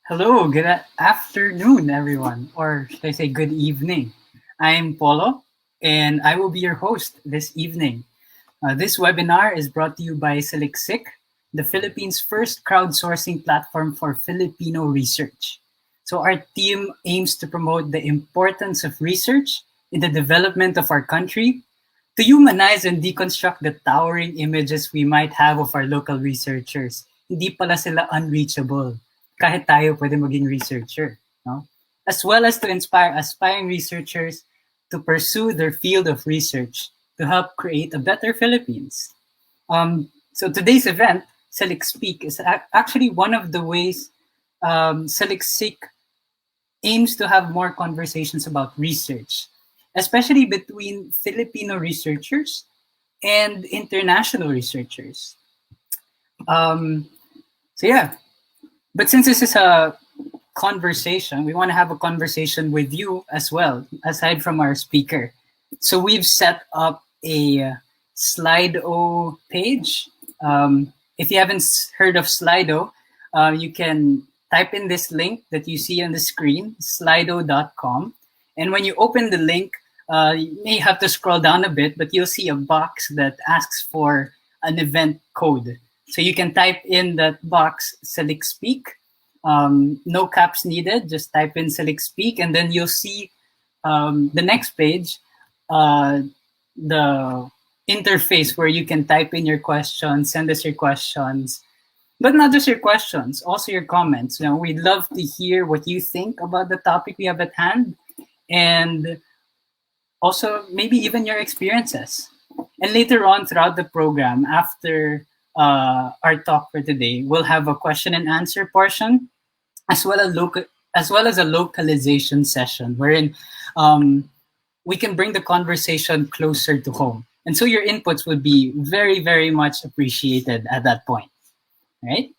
Hello, good afternoon, everyone, or should I say good evening. I'm Polo, and I will be your host this evening. This webinar is brought to you by Saliksik, the Philippines' first crowdsourcing platform for Filipino research. So our team aims to promote the importance of research in the development of our country, to humanize and deconstruct the towering images we might have of our local researchers. Hindi pala sila unreachable. Kahit tayo pwede maging researcher. No? As well as to inspire aspiring researchers to pursue their field of research to help create a better Philippines. So today's event, SalikSPEAK, is actually one of the ways Saliksik aims to have more conversations about research, especially between Filipino researchers and international researchers. So yeah, but since this is a conversation, we want to have a conversation with you as well, aside from our speaker. So we've set up a Slido page. If you haven't heard of Slido, you can type in this link that you see on the screen, slido.com. And when you open the link, you may have to scroll down a bit, but you'll see a box that asks for an event code. So you can type in that box, SalikSPEAK. No caps needed, just type in SalikSPEAK, and then you'll see the next page, the interface where you can type in your questions, send us your questions, but not just your questions, also your comments. You know, we'd love to hear what you think about the topic we have at hand, and also maybe even your experiences. And later on throughout the program, after our talk for today, we'll have a question and answer portion, as well as a localization session, wherein we can bring the conversation closer to home. And so your inputs would be very, very much appreciated at that point, right?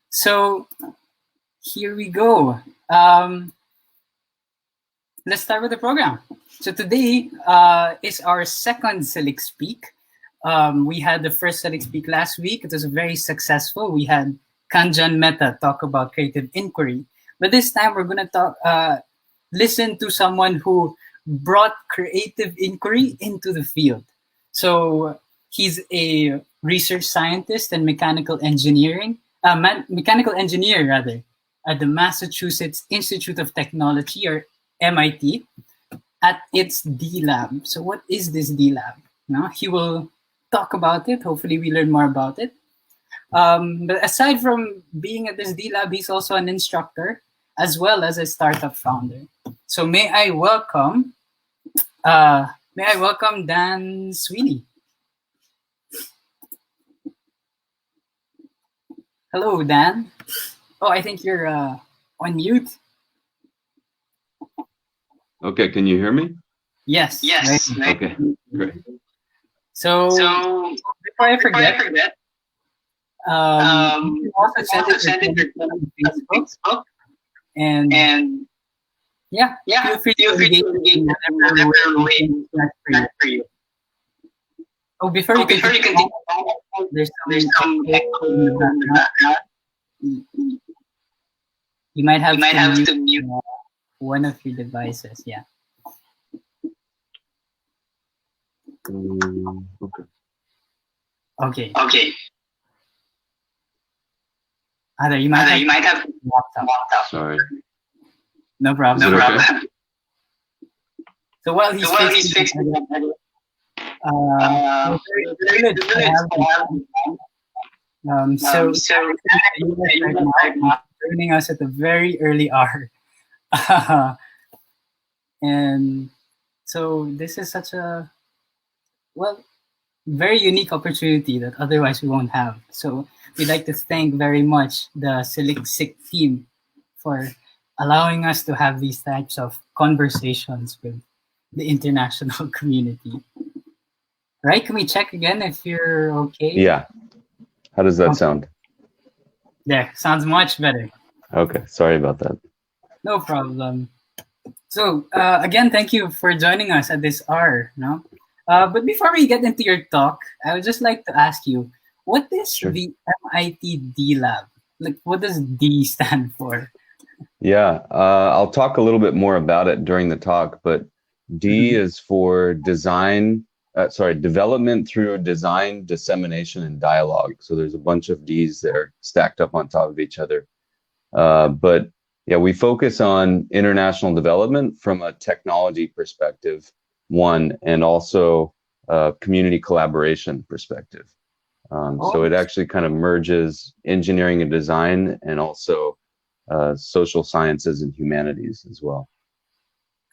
So here we go. Let's start with the program. So today is our second SalikSPEAK. We had the first SalikSPEAK last week. It was very successful. We had Kanjan Mehta talk about creative inquiry. But this time we're going to listen to someone who brought creative inquiry into the field. So he's a research scientist and mechanical engineer at the Massachusetts Institute of Technology, or MIT, at its D Lab. So what is this D Lab? Now, he will talk about it. Hopefully we learn more about it. But aside from being at this D Lab, he's also an instructor as well as a startup founder. So may I welcome Dan Sweeney. Hello, Dan. Oh, I think you're on mute. Okay, can you hear me? Yes. Right. Okay, great. So before I forget, you can also send it to Facebook. And yeah, feel free to engage in whatever way for you. Oh, before you continue, there's some echo in the background. You might have to mute one of your devices. Yeah. Okay. Either you might have laptop. Sorry. No problem. Okay? So while he's fixing it, so right now, joining us at a very early hour. And so this is such a, very unique opportunity that otherwise we won't have. So we'd like to thank very much the Saliksik team for allowing us to have these types of conversations with the international community. Right? Can we check again if you're okay? Yeah. How does that sound? There, sounds much better. Okay, sorry about that. No problem. So again, thank you for joining us at this hour. No? But before we get into your talk, I would just like to ask you, what is the MIT D Lab? Like, what does D stand for? Yeah, I'll talk a little bit more about it during the talk, but D Mhm. is for development through design, dissemination, and dialogue. So there's a bunch of D's there stacked up on top of each other. But yeah, we focus on international development from a technology perspective, one, and also community collaboration perspective. So Oh, it actually kind of merges engineering and design and also social sciences and humanities as well.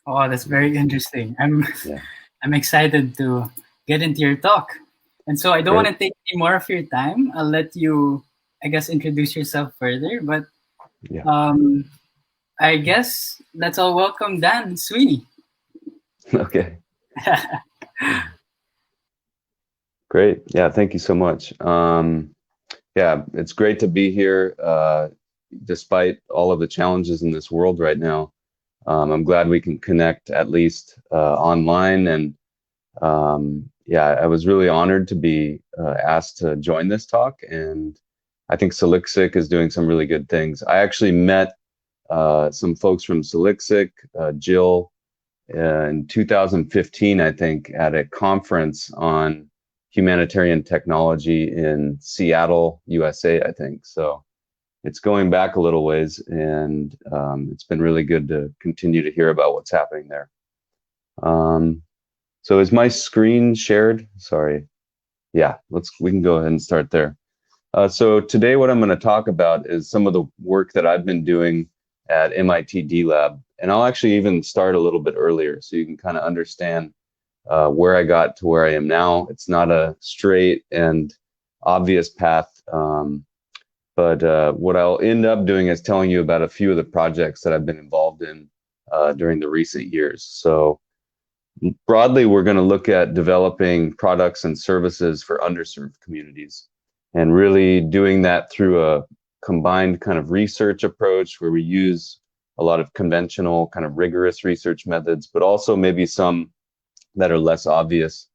oh, that's very interesting. I'm Yeah, I'm excited to get into your talk. And so I don't want great. to take any more of your time. I'll let you, I guess, introduce yourself further. But Yeah. um, I guess let's all welcome Dan Sweeney. Okay. Great. Yeah, thank you so much. Yeah, it's great to be here despite all of the challenges in this world right now. I'm glad we can connect at least online. And yeah, I was really honored to be asked to join this talk. And I think Saliksik is doing some really good things. I actually met some folks from Saliksik, Jill, in 2015, I think, at a conference on humanitarian technology in Seattle, USA, I think. So it's going back a little ways, and it's been really good to continue to hear about what's happening there. Um, so is my screen shared? Sorry. Yeah, we can go ahead and start there. So today what I'm going to talk about is some of the work that I've been doing at MIT D Lab. And I'll actually even start a little bit earlier so you can kind of understand where I got to where I am now. It's not a straight and obvious path. But what I'll end up doing is telling you about a few of the projects that I've been involved in during the recent years. So broadly, we're going to look at developing products and services for underserved communities and really doing that through a combined kind of research approach where we use a lot of conventional kind of rigorous research methods, but also maybe some that are less obvious,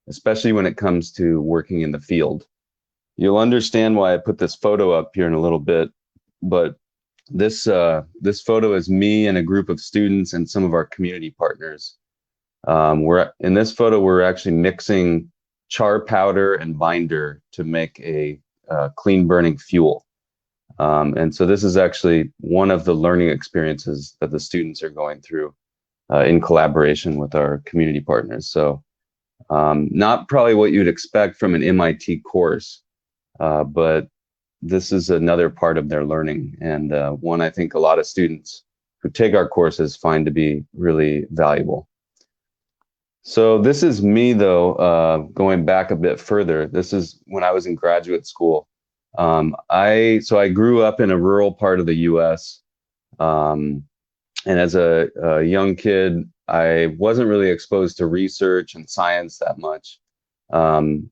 especially when it comes to working in the field. You'll understand why I put this photo up here in a little bit, but this photo is me and a group of students and some of our community partners. We're in this photo, we're actually mixing char powder and binder to make a clean burning fuel. And so this is actually one of the learning experiences that the students are going through in collaboration with our community partners. So not probably what you'd expect from an MIT course, but this is another part of their learning, and one I think a lot of students who take our courses find to be really valuable. So this is me, though, going back a bit further. This is when I was in graduate school. I grew up in a rural part of the U.S. And as a young kid, I wasn't really exposed to research and science that much. Um,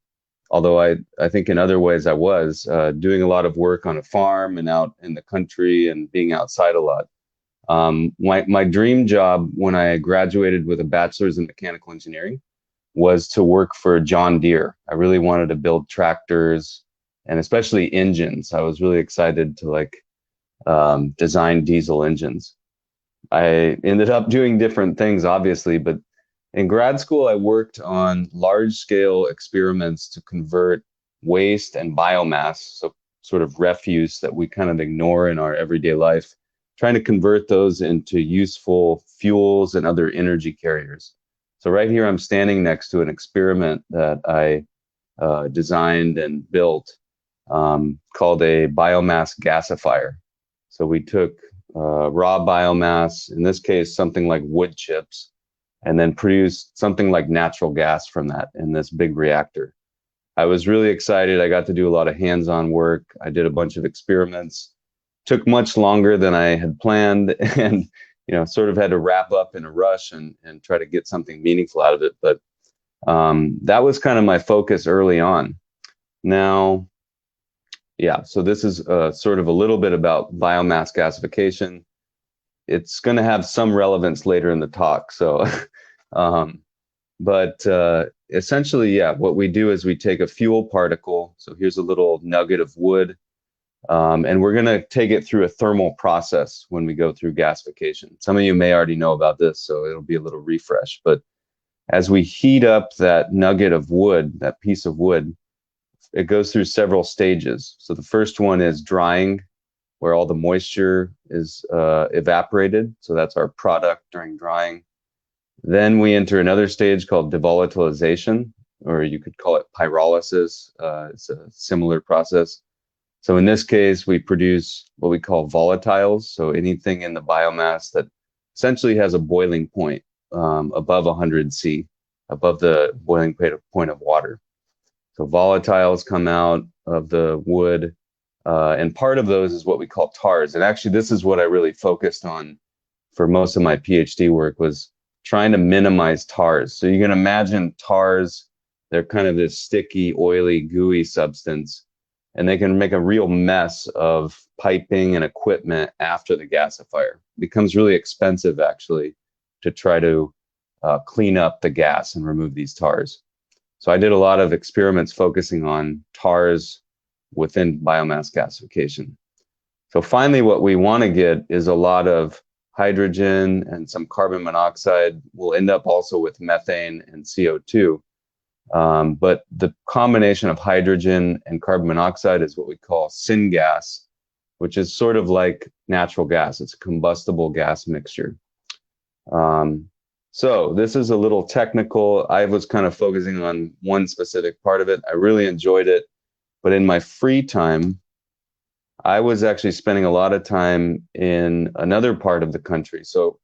Although I think in other ways I was doing a lot of work on a farm and out in the country and being outside a lot. My dream job when I graduated with a bachelor's in mechanical engineering was to work for John Deere. I really wanted to build tractors and especially engines. I was really excited to design diesel engines. I ended up doing different things, obviously, but in grad school, I worked on large scale experiments to convert waste and biomass, so sort of refuse that we kind of ignore in our everyday life, trying to convert those into useful fuels and other energy carriers. So right here, I'm standing next to an experiment that I designed and built called a biomass gasifier. So we took raw biomass, in this case, something like wood chips, and then produced something like natural gas from that in this big reactor. I was really excited. I got to do a lot of hands-on work. I did a bunch of experiments. Took much longer than I had planned, and sort of had to wrap up in a rush and try to get something meaningful out of it. But that was kind of my focus early on. Now, yeah, so this is sort of a little bit about biomass gasification. It's going to have some relevance later in the talk. So, but essentially, yeah, what we do is we take a fuel particle. So here's a little nugget of wood. And we're going to take it through a thermal process when we go through gasification. Some of you may already know about this, so it'll be a little refresh. But as we heat up that nugget of wood, that piece of wood, it goes through several stages. So the first one is drying, where all the moisture is evaporated. So that's our product during drying. Then we enter another stage called devolatilization, or you could call it pyrolysis. It's a similar process. So in this case, we produce what we call volatiles. So anything in the biomass that essentially has a boiling point above 100 C, above the boiling point of water. So volatiles come out of the wood, and part of those is what we call tars. And actually, this is what I really focused on for most of my PhD work, was trying to minimize tars. So you can imagine tars, they're kind of this sticky, oily, gooey substance, and they can make a real mess of piping and equipment after the gasifier. It becomes really expensive, actually, to try to clean up the gas and remove these tars. So I did a lot of experiments focusing on tars within biomass gasification. So finally, what we want to get is a lot of hydrogen and some carbon monoxide. We'll end up also with methane and CO2. But the combination of hydrogen and carbon monoxide is what we call syngas, which is sort of like natural gas. It's a combustible gas mixture. So this is a little technical. I was kind of focusing on one specific part of it. I really enjoyed it. But in my free time, I was actually spending a lot of time in another part of the country. So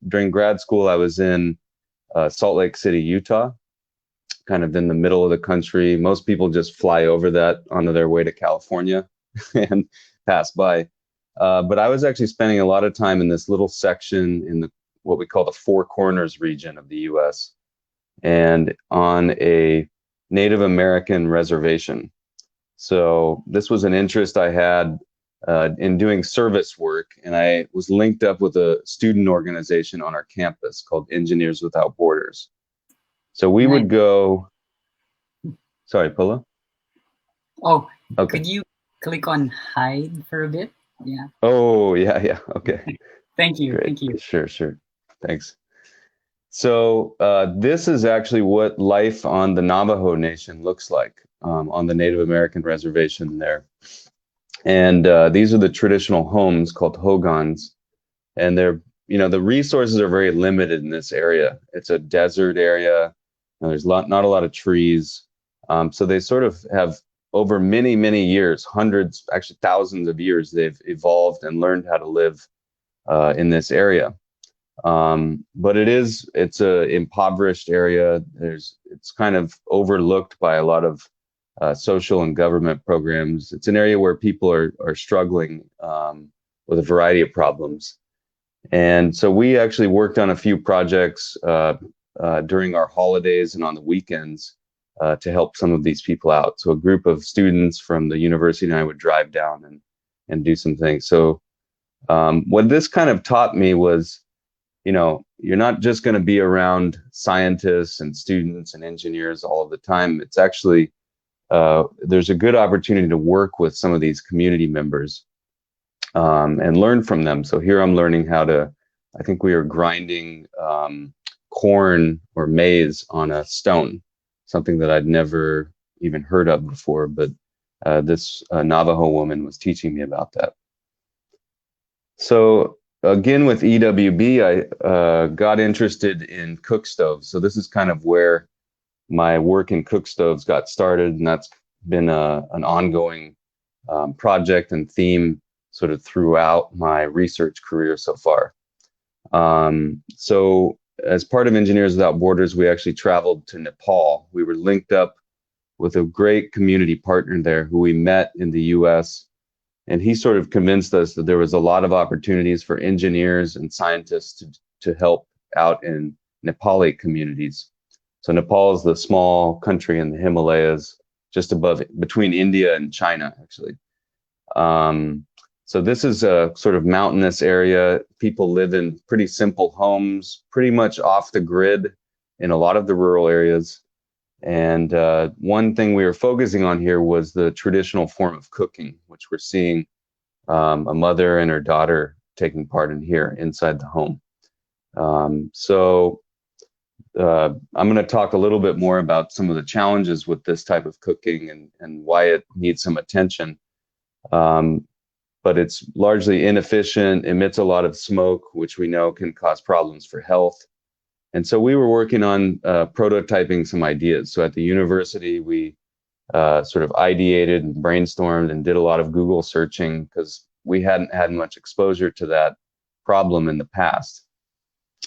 during grad school, I was in Salt Lake City, Utah, kind of in the middle of the country. Most people just fly over that on their way to California and pass by. But I was actually spending a lot of time in this little section in what we call the Four Corners region of the US, and on a Native American reservation. So this was an interest I had in doing service work, and I was linked up with a student organization on our campus called Engineers Without Borders. So we would go, sorry, Polo? Oh, okay. Could you click on hide for a bit? Yeah. Oh, yeah, okay. Thank you, Great. Thank you. Sure, thanks. So this is actually what life on the Navajo Nation looks like on the Native American reservation there. And these are the traditional homes called hogans. And they're, the resources are very limited in this area. It's a desert area. There's not a lot of trees. So they sort of have, over many, many years, hundreds, actually thousands of years, they've evolved and learned how to live in this area. But it's a impoverished area. It's kind of overlooked by a lot of social and government programs. It's an area where people are struggling with a variety of problems. And so we actually worked on a few projects during our holidays and on the weekends to help some of these people out. So a group of students from the university and I would drive down and do some things. So what this kind of taught me was, you're not just going to be around scientists and students and engineers all of the time. It's actually, there's a good opportunity to work with some of these community members and learn from them. So here I'm learning I think we were grinding corn or maize on a stone, something that I'd never even heard of before, but this Navajo woman was teaching me about that. So again, with EWB, I got interested in cook stoves. So this is kind of where my work in cook stoves got started, and that's been an ongoing project and theme sort of throughout my research career so far. So as part of Engineers Without Borders, we actually traveled to Nepal. We were linked up with a great community partner there who we met in the US. And he sort of convinced us that there was a lot of opportunities for engineers and scientists to help out in Nepali communities. So Nepal is the small country in the Himalayas, just between India and China, actually. So this is a sort of mountainous area. People live in pretty simple homes, pretty much off the grid in a lot of the rural areas. And one thing we were focusing on here was the traditional form of cooking, which we're seeing a mother and her daughter taking part in here inside the home. I'm going to talk a little bit more about some of the challenges with this type of cooking and why it needs some attention. But it's largely inefficient, emits a lot of smoke, which we know can cause problems for health. And so we were working on prototyping some ideas. So at the university, we sort of ideated and brainstormed and did a lot of Google searching because we hadn't had much exposure to that problem in the past.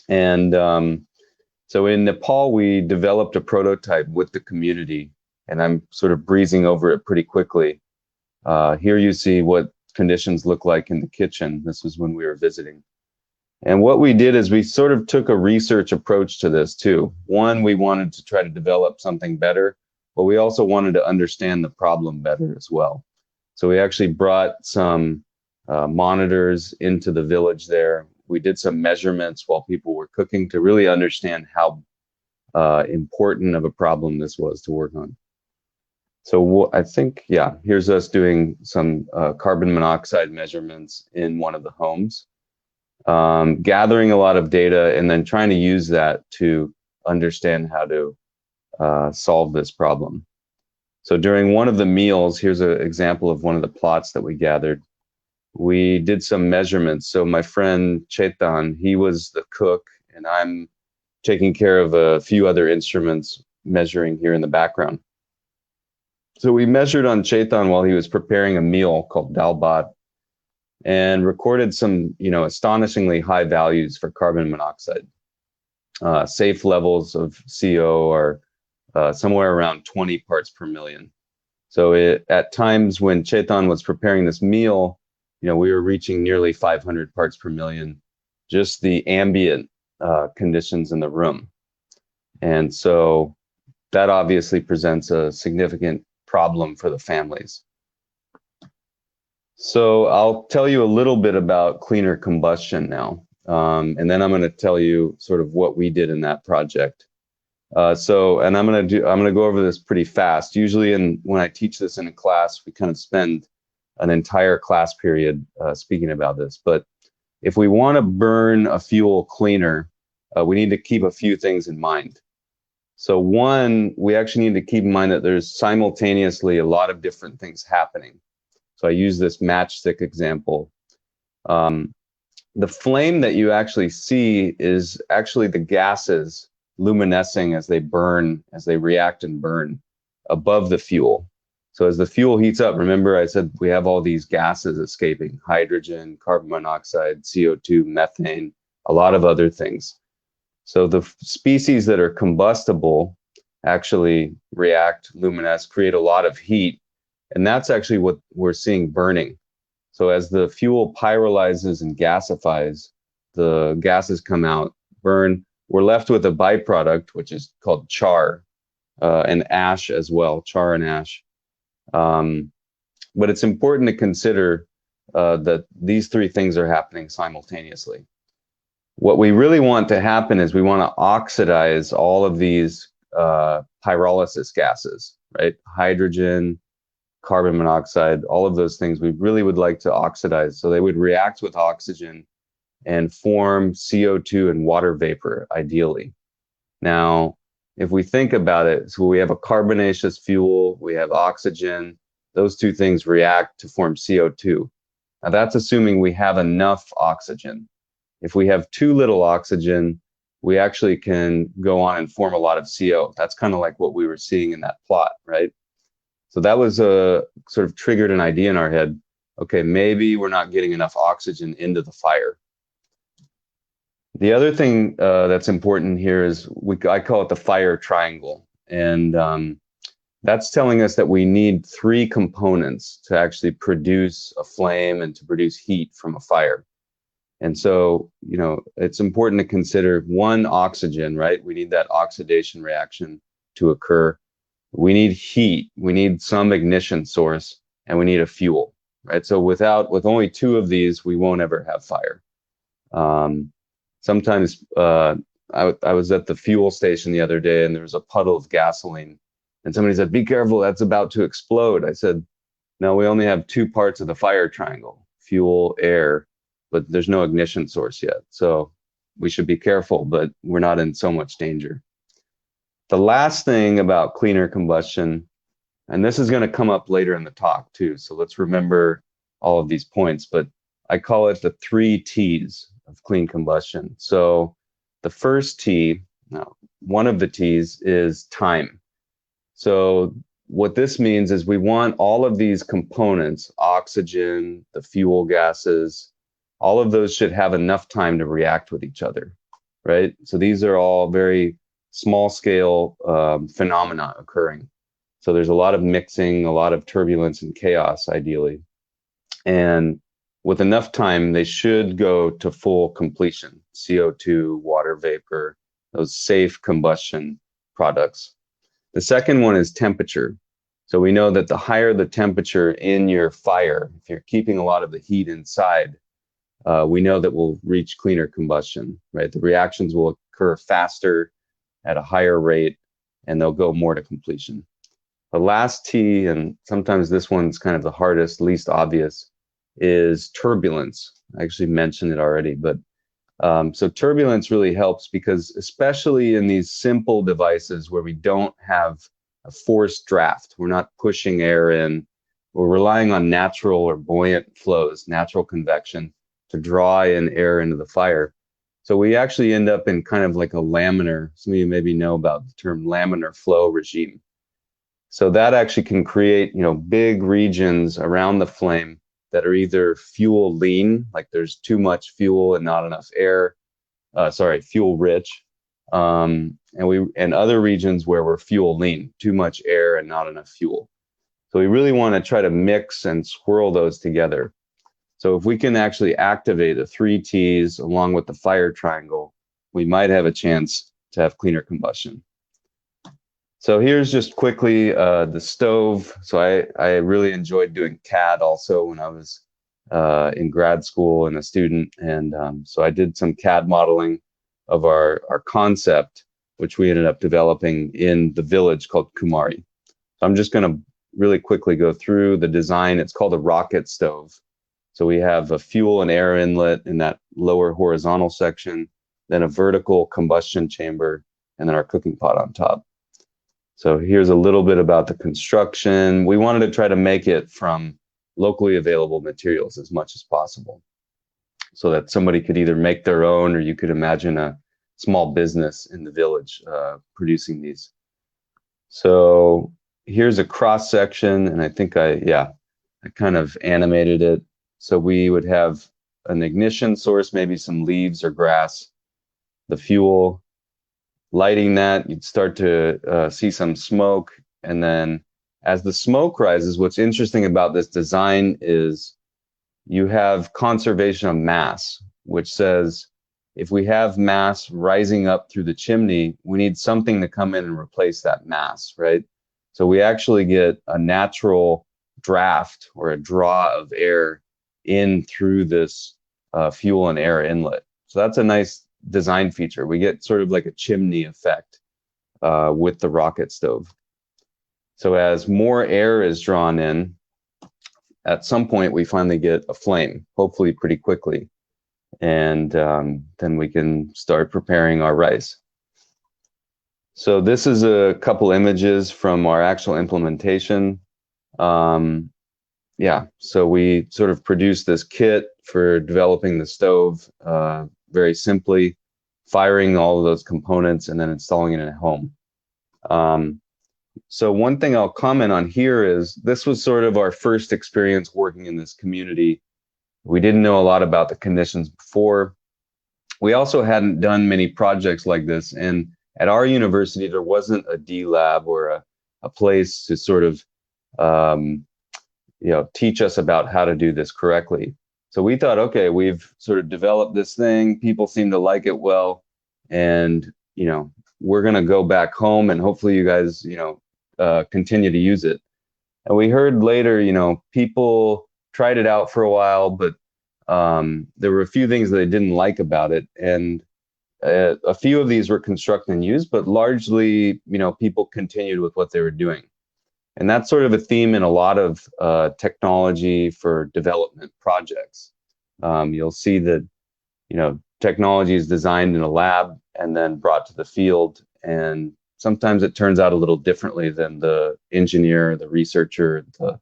And so in Nepal, we developed a prototype with the community, and I'm sort of breezing over it pretty quickly. Here you see what conditions look like in the kitchen. This was when we were visiting. And what we did is we sort of took a research approach to this too. One, we wanted to try to develop something better, but we also wanted to understand the problem better as well. So we actually brought some monitors into the village there. We did some measurements while people were cooking to really understand how important of a problem this was to work on. So I think, yeah, here's us doing some carbon monoxide measurements in one of the homes, gathering a lot of data and then trying to use that to understand how to solve this problem. So during one of the meals, here's an example of one of the plots that we gathered. We did some measurements. So my friend Chetan, he was the cook, and I'm taking care of a few other instruments measuring here in the background. So we measured on Chetan while he was preparing a meal called dal bhat and recorded some, astonishingly high values for carbon monoxide. Safe levels of CO are somewhere around 20 parts per million. So at times when Chetan was preparing this meal, we were reaching nearly 500 parts per million, just the ambient conditions in the room. And so that obviously presents a significant problem for the families. So I'll tell you a little bit about cleaner combustion now. And then I'm going to tell you sort of what we did in that project. I'm going to go over this pretty fast. Usually when I teach this in a class, we kind of spend an entire class period speaking about this. But if we want to burn a fuel cleaner, we need to keep a few things in mind. So one, we actually need to keep in mind that there's simultaneously a lot of different things happening. So I use this matchstick example. The flame that you actually see is actually the gases luminescing as they burn, as they react and burn above the fuel. So as the fuel heats up, remember I said we have all these gases escaping: hydrogen, carbon monoxide, CO2, methane, a lot of other things. So the species that are combustible actually react, luminesce, create a lot of heat. And that's actually what we're seeing burning. So as the fuel pyrolyzes and gasifies, the gases come out, burn. We're left with a byproduct, which is called char, and ash as well, char and ash. But it's important to consider that these three things are happening simultaneously. What we really want to happen is we want to oxidize all of these pyrolysis gases, right? Hydrogen, carbon monoxide, all of those things we really would like to oxidize. So they would react with oxygen and form CO2 and water vapor, ideally. Now, if we think about it, so we have a carbonaceous fuel, we have oxygen, those two things react to form CO2. Now that's assuming we have enough oxygen. If we have too little oxygen, we actually can go on and form a lot of CO. That's kind of like what we were seeing in that plot, right? So that was sort of triggered an idea in our head. Okay, maybe we're not getting enough oxygen into the fire. The other thing that's important here is I call it the fire triangle. And that's telling us that we need three components to actually produce a flame and to produce heat from a fire. And so, it's important to consider one, oxygen, right? We need that oxidation reaction to occur. We need heat, we need some ignition source, and we need a fuel, right? So with only two of these, we won't ever have fire. Sometimes I was at the fuel station the other day and there was a puddle of gasoline And somebody said, be careful, that's about to explode. I said, no, we only have two parts of the fire triangle, fuel, air, but there's no ignition source yet. So we should be careful, but we're not in so much danger. The last thing about cleaner combustion, and this is going to come up later in the talk too, so let's remember all of these points, but I call it the 3 T's of clean combustion. So the first T, one of the T's is time. So what this means is we want all of these components, oxygen, the fuel gases, all of those should have enough time to react with each other, right? So these are all very small scale phenomena occurring. So there's a lot of mixing, a lot of turbulence and chaos, ideally. And with enough time, they should go to full completion, CO2, water vapor, those safe combustion products. The second one is temperature. So we know that the higher the temperature in your fire, if you're keeping a lot of the heat inside, we know that we'll reach cleaner combustion, right? The reactions will occur faster at a higher rate, and they'll go more to completion. The last T, and sometimes this one's kind of the hardest, least obvious, is turbulence. I actually mentioned it already, but so turbulence really helps because especially in these simple devices where we don't have a forced draft, we're not pushing air in, we're relying on natural or buoyant flows, natural convection to draw in air into the fire. So we actually end up in kind of like a laminar, some of you maybe know about the term laminar flow regime. So that actually can create, big regions around the flame that are either fuel lean, like there's too much fuel and not enough air, fuel rich, and other regions where we're fuel lean, too much air and not enough fuel. So we really want to try to mix and swirl those together. So if we can actually activate the 3 T's along with the fire triangle, we might have a chance to have cleaner combustion. So here's just quickly the stove. So I really enjoyed doing CAD also when I was in grad school and a student. And so I did some CAD modeling of our concept, which we ended up developing in the village called Kumari. So I'm just going to really quickly go through the design. It's called a rocket stove. So we have a fuel and air inlet in that lower horizontal section, then a vertical combustion chamber, and then our cooking pot on top. So here's a little bit about the construction. We wanted to try to make it from locally available materials as much as possible so that somebody could either make their own or you could imagine a small business in the village producing these. So here's a cross section, and I think I kind of animated it. So we would have an ignition source, maybe some leaves or grass, the fuel, lighting that, you'd start to see some smoke. And then as the smoke rises, what's interesting about this design is you have conservation of mass, which says if we have mass rising up through the chimney, we need something to come in and replace that mass, right? So we actually get a natural draft or a draw of air in through this fuel and air inlet. So that's a nice design feature. We get sort of like a chimney effect with the rocket stove. So as more air is drawn in, at some point we finally get a flame, hopefully pretty quickly. And then we can start preparing our rice. So this is a couple images from our actual implementation. So we sort of produced this kit for developing the stove very simply, firing all of those components and then installing it in a home. So one thing I'll comment on here is this was sort of our first experience working in this community. We didn't know a lot about the conditions before. We also hadn't done many projects like this, and at our university there wasn't a D lab or a place to sort of teach us about how to do this correctly. So we thought, okay, we've sort of developed this thing, people seem to like it well, and we're going to go back home and hopefully you guys continue to use it. And we heard later, people tried it out for a while, but there were a few things that they didn't like about it. And a few of these were construct and use, but largely, people continued with what they were doing. And that's sort of a theme in a lot of technology for development projects. You'll see that, technology is designed in a lab and then brought to the field. And sometimes it turns out a little differently than the engineer, the researcher, the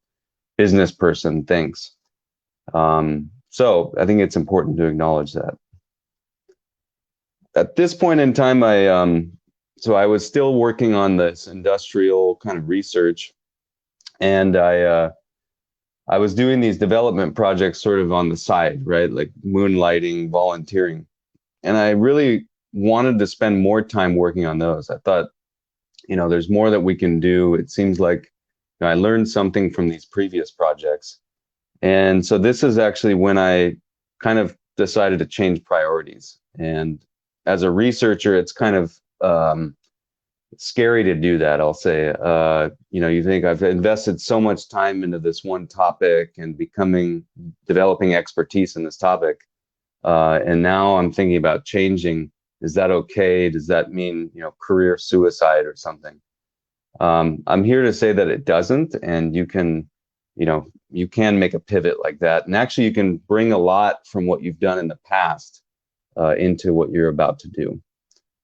business person thinks. So I think it's important to acknowledge that. At this point in time, I was still working on this industrial kind of research, and I was doing these development projects sort of on the side, right? Like moonlighting, volunteering. And I really wanted to spend more time working on those. I thought, there's more that we can do. It seems like I learned something from these previous projects. And so this is actually when I kind of decided to change priorities. And as a researcher, it's kind of scary to do that, I'll say. You think I've invested so much time into this one topic and developing expertise in this topic. And now I'm thinking about changing. Is that okay? Does that mean, career suicide or something? I'm here to say that it doesn't, and you can make a pivot like that. And actually, you can bring a lot from what you've done in the past into what you're about to do.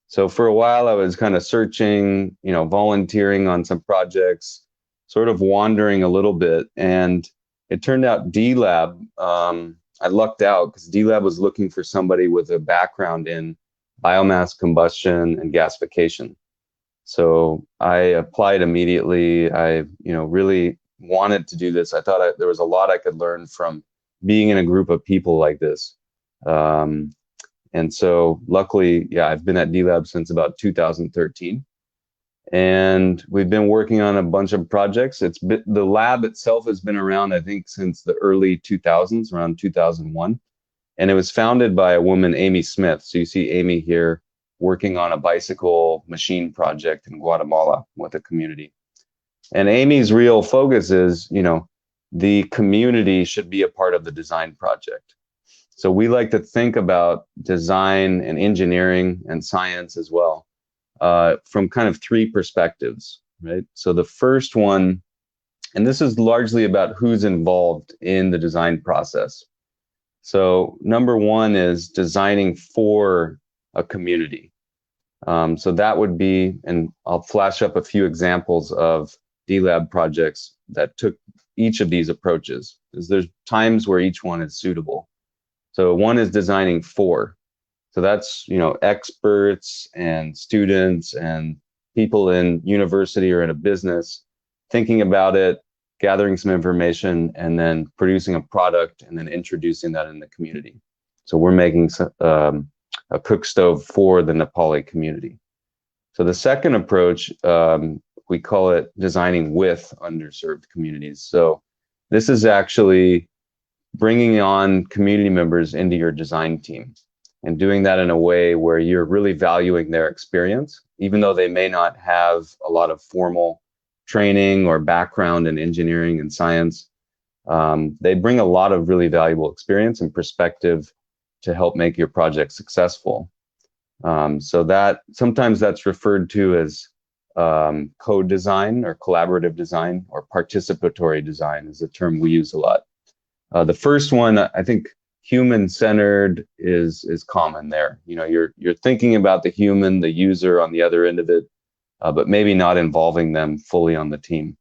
So for a while, I was kind of searching, volunteering on some projects, sort of wandering a little bit. And it turned out D-Lab, I lucked out because D-Lab was looking for somebody with a background in biomass combustion and gasification. So I applied immediately. I, really wanted to do this. I thought there was a lot I could learn from being in a group of people like this. And so luckily, I've been at D-Lab since about 2013. And we've been working on a bunch of projects. The lab itself has been around, I think, since the early 2000s, around 2001. And it was founded by a woman, Amy Smith. So you see Amy here working on a bicycle machine project in Guatemala with a community. And Amy's real focus is, the community should be a part of the design project. So we like to think about design and engineering and science as well from kind of three perspectives, right? So the first one, and this is largely about who's involved in the design process. So number one is designing for a community. So that would be, and I'll flash up a few examples of D-Lab projects that took each of these approaches, because there's times where each one is suitable. So one is designing for. So that's, experts and students and people in university or in a business thinking about it, gathering some information, and then producing a product and then introducing that in the community. So we're making a cook stove for the Nepali community. So the second approach, we call it designing with underserved communities. So this is actually bringing on community members into your design team and doing that in a way where you're really valuing their experience, even though they may not have a lot of formal training or background in engineering and science. They bring a lot of really valuable experience and perspective to help make your project successful. So that sometimes that's referred to as co-design or collaborative design, or participatory design is a term we use a lot. The first one, I think human-centered is common there. You're thinking about the human, the user on the other end of it, but maybe not involving them fully on the team.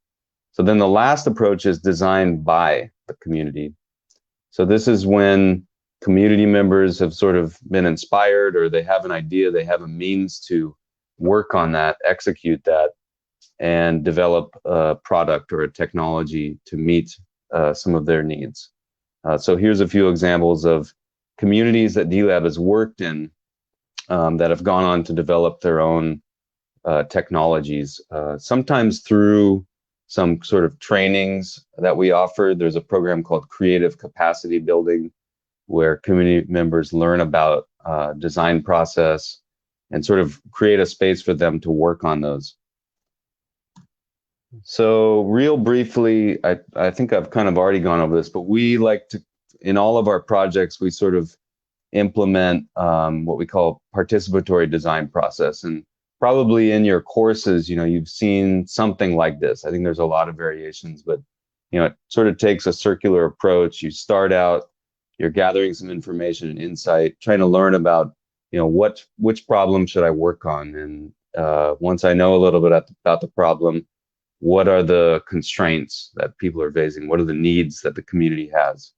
So then the last approach is designed by the community. So this is when community members have sort of been inspired, or they have an idea, they have a means to work on that, execute that, and develop a product or a technology to meet some of their needs. So here's a few examples of communities that D-Lab has worked in that have gone on to develop their own technologies, sometimes through some sort of trainings that we offer. There's a program called Creative Capacity Building, where community members learn about design process and sort of create a space for them to work on those. So real briefly, I think I've kind of already gone over this, but we like to, in all of our projects, we sort of implement what we call participatory design process. And probably in your courses, you've seen something like this. I think there's a lot of variations, but it sort of takes a circular approach. You start out, you're gathering some information and insight, trying to learn about, which problem should I work on? And once I know a little bit about the problem, what are the constraints that people are facing? What are the needs that the community has?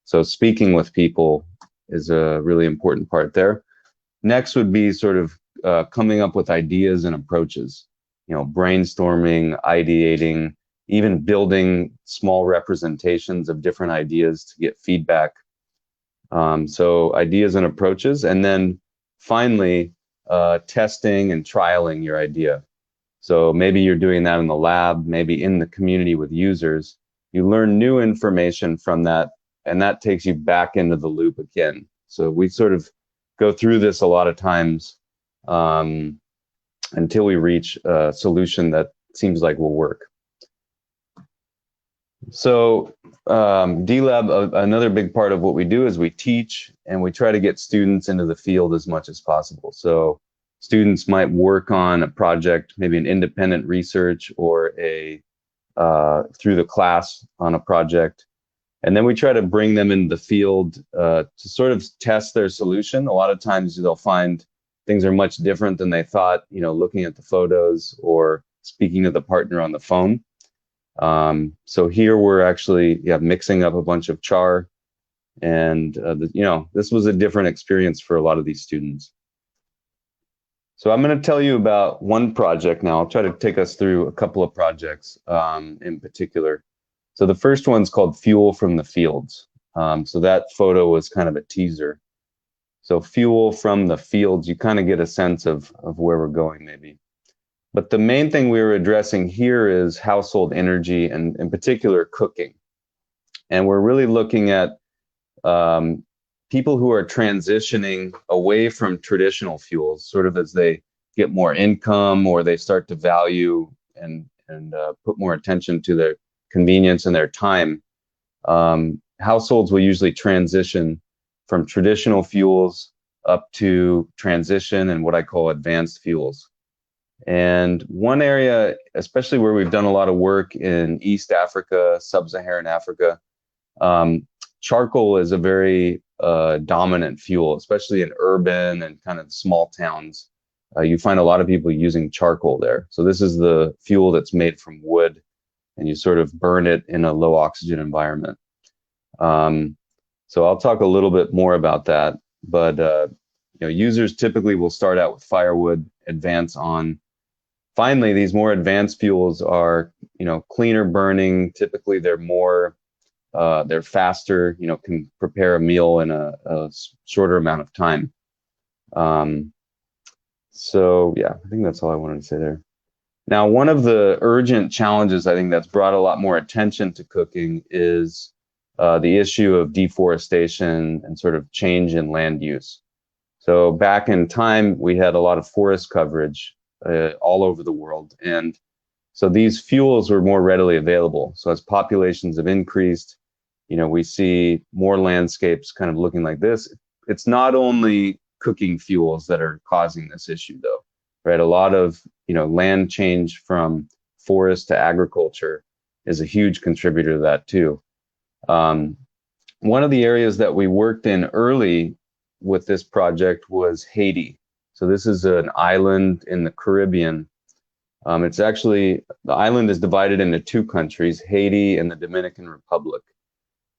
So speaking with people is a really important part there. Next would be sort of coming up with ideas and approaches, brainstorming, ideating, even building small representations of different ideas to get feedback. So ideas and approaches, and then finally, testing and trialing your idea. So maybe you're doing that in the lab, maybe in the community with users. You learn new information from that, and that takes you back into the loop again. So we sort of go through this a lot of times until we reach a solution that seems like will work. So D-Lab, another big part of what we do is we teach, and we try to get students into the field as much as possible. So students might work on a project, maybe an independent research or through the class on a project. And then we try to bring them into the field to sort of test their solution. A lot of times they'll find things are much different than they thought, looking at the photos or speaking to the partner on the phone. So here we're actually mixing up a bunch of char, and this was a different experience for a lot of these students. So I'm going to tell you about one project now. I'll try to take us through a couple of projects in particular. So the first one's called Fuel from the Fields. So that photo was kind of a teaser. So fuel from the fields, you kind of get a sense of where we're going maybe. But the main thing we were addressing here is household energy, and in particular cooking. And we're really looking at people who are transitioning away from traditional fuels, sort of as they get more income or they start to value and put more attention to their convenience and their time. Households will usually transition from traditional fuels up to transition and what I call advanced fuels. And one area, especially where we've done a lot of work in East Africa, Sub-Saharan Africa, charcoal is a very dominant fuel, especially in urban and kind of small towns. You find a lot of people using charcoal there. So this is the fuel that's made from wood, and you sort of burn it in a low oxygen environment. So I'll talk a little bit more about that, but users typically will start out with firewood, advance on. Finally, these more advanced fuels are, cleaner burning. Typically, they're more, they're faster. Can prepare a meal in a shorter amount of time. So yeah, I think that's all I wanted to say there. Now, one of the urgent challenges I think that's brought a lot more attention to cooking is the issue of deforestation and sort of change in land use. So back in time, we had a lot of forest coverage all over the world. And so these fuels were more readily available. So as populations have increased, we see more landscapes kind of looking like this. It's not only cooking fuels that are causing this issue though, right? A lot of, land change from forest to agriculture is a huge contributor to that too. One of the areas that we worked in early with this project was Haiti. So this is an island in the Caribbean. It's actually, the island is divided into two countries, Haiti and the Dominican Republic.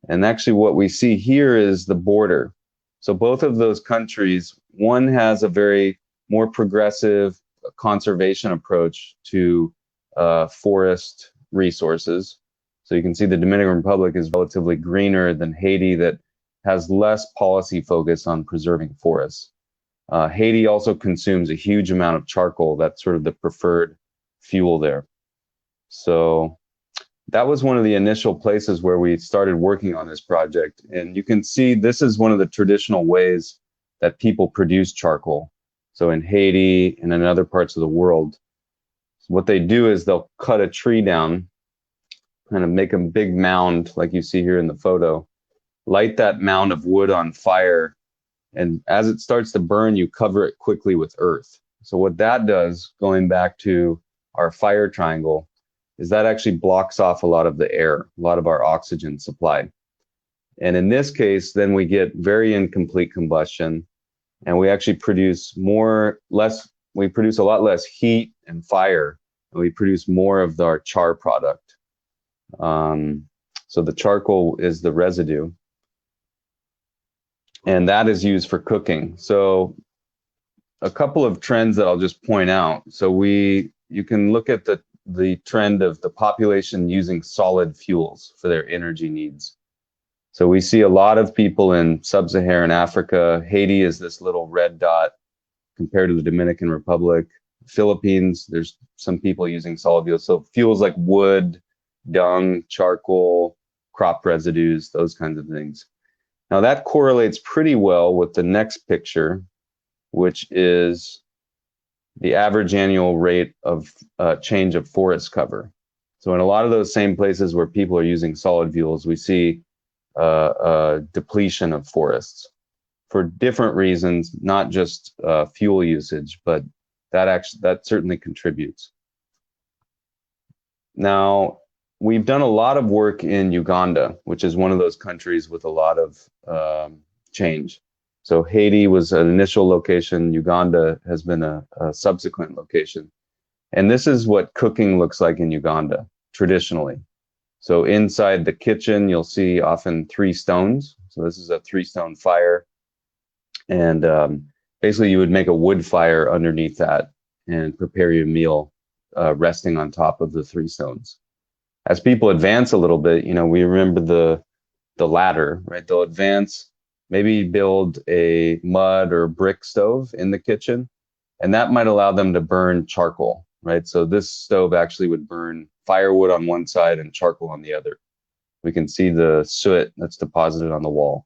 And actually what we see here is the border. So both of those countries, one has a very more progressive conservation approach to forest resources. So you can see the Dominican Republic is relatively greener than Haiti, that has less policy focus on preserving forests. Haiti also consumes a huge amount of charcoal. That's sort of the preferred fuel there. So that was one of the initial places where we started working on this project. And you can see this is one of the traditional ways that people produce charcoal. So in Haiti and in other parts of the world, what they do is they'll cut a tree down, kind of make a big mound like you see here in the photo, light that mound of wood on fire, And as it starts to burn, you cover it quickly with earth. So what that does, going back to our fire triangle, is that actually blocks off a lot of the air, a lot of our oxygen supply. And in this case, then we get very incomplete combustion, and we actually produce we produce a lot less heat and fire, and we produce more of our char product. So the charcoal is the residue, and that is used for cooking. So a couple of trends that I'll just point out. So you can look at the trend of the population using solid fuels for their energy needs. So we see a lot of people in sub-Saharan Africa. Haiti is this little red dot compared to the Dominican Republic. Philippines, there's some people using solid fuels. So fuels like wood, dung, charcoal, crop residues, those kinds of things. Now that correlates pretty well with the next picture, which is the average annual rate of change of forest cover. So in a lot of those same places where people are using solid fuels, we see depletion of forests for different reasons, not just fuel usage, but that certainly contributes. Now, we've done a lot of work in Uganda, which is one of those countries with a lot of change. So Haiti was an initial location. Uganda has been a subsequent location. And this is what cooking looks like in Uganda, traditionally. So inside the kitchen, you'll see often 3 stones. So this is a 3-stone fire. And basically, you would make a wood fire underneath that and prepare your meal resting on top of the 3 stones. As people advance a little bit, we remember the ladder, right? They'll advance, maybe build a mud or brick stove in the kitchen, and that might allow them to burn charcoal, right? So this stove actually would burn firewood on one side and charcoal on the other. We can see the soot that's deposited on the wall.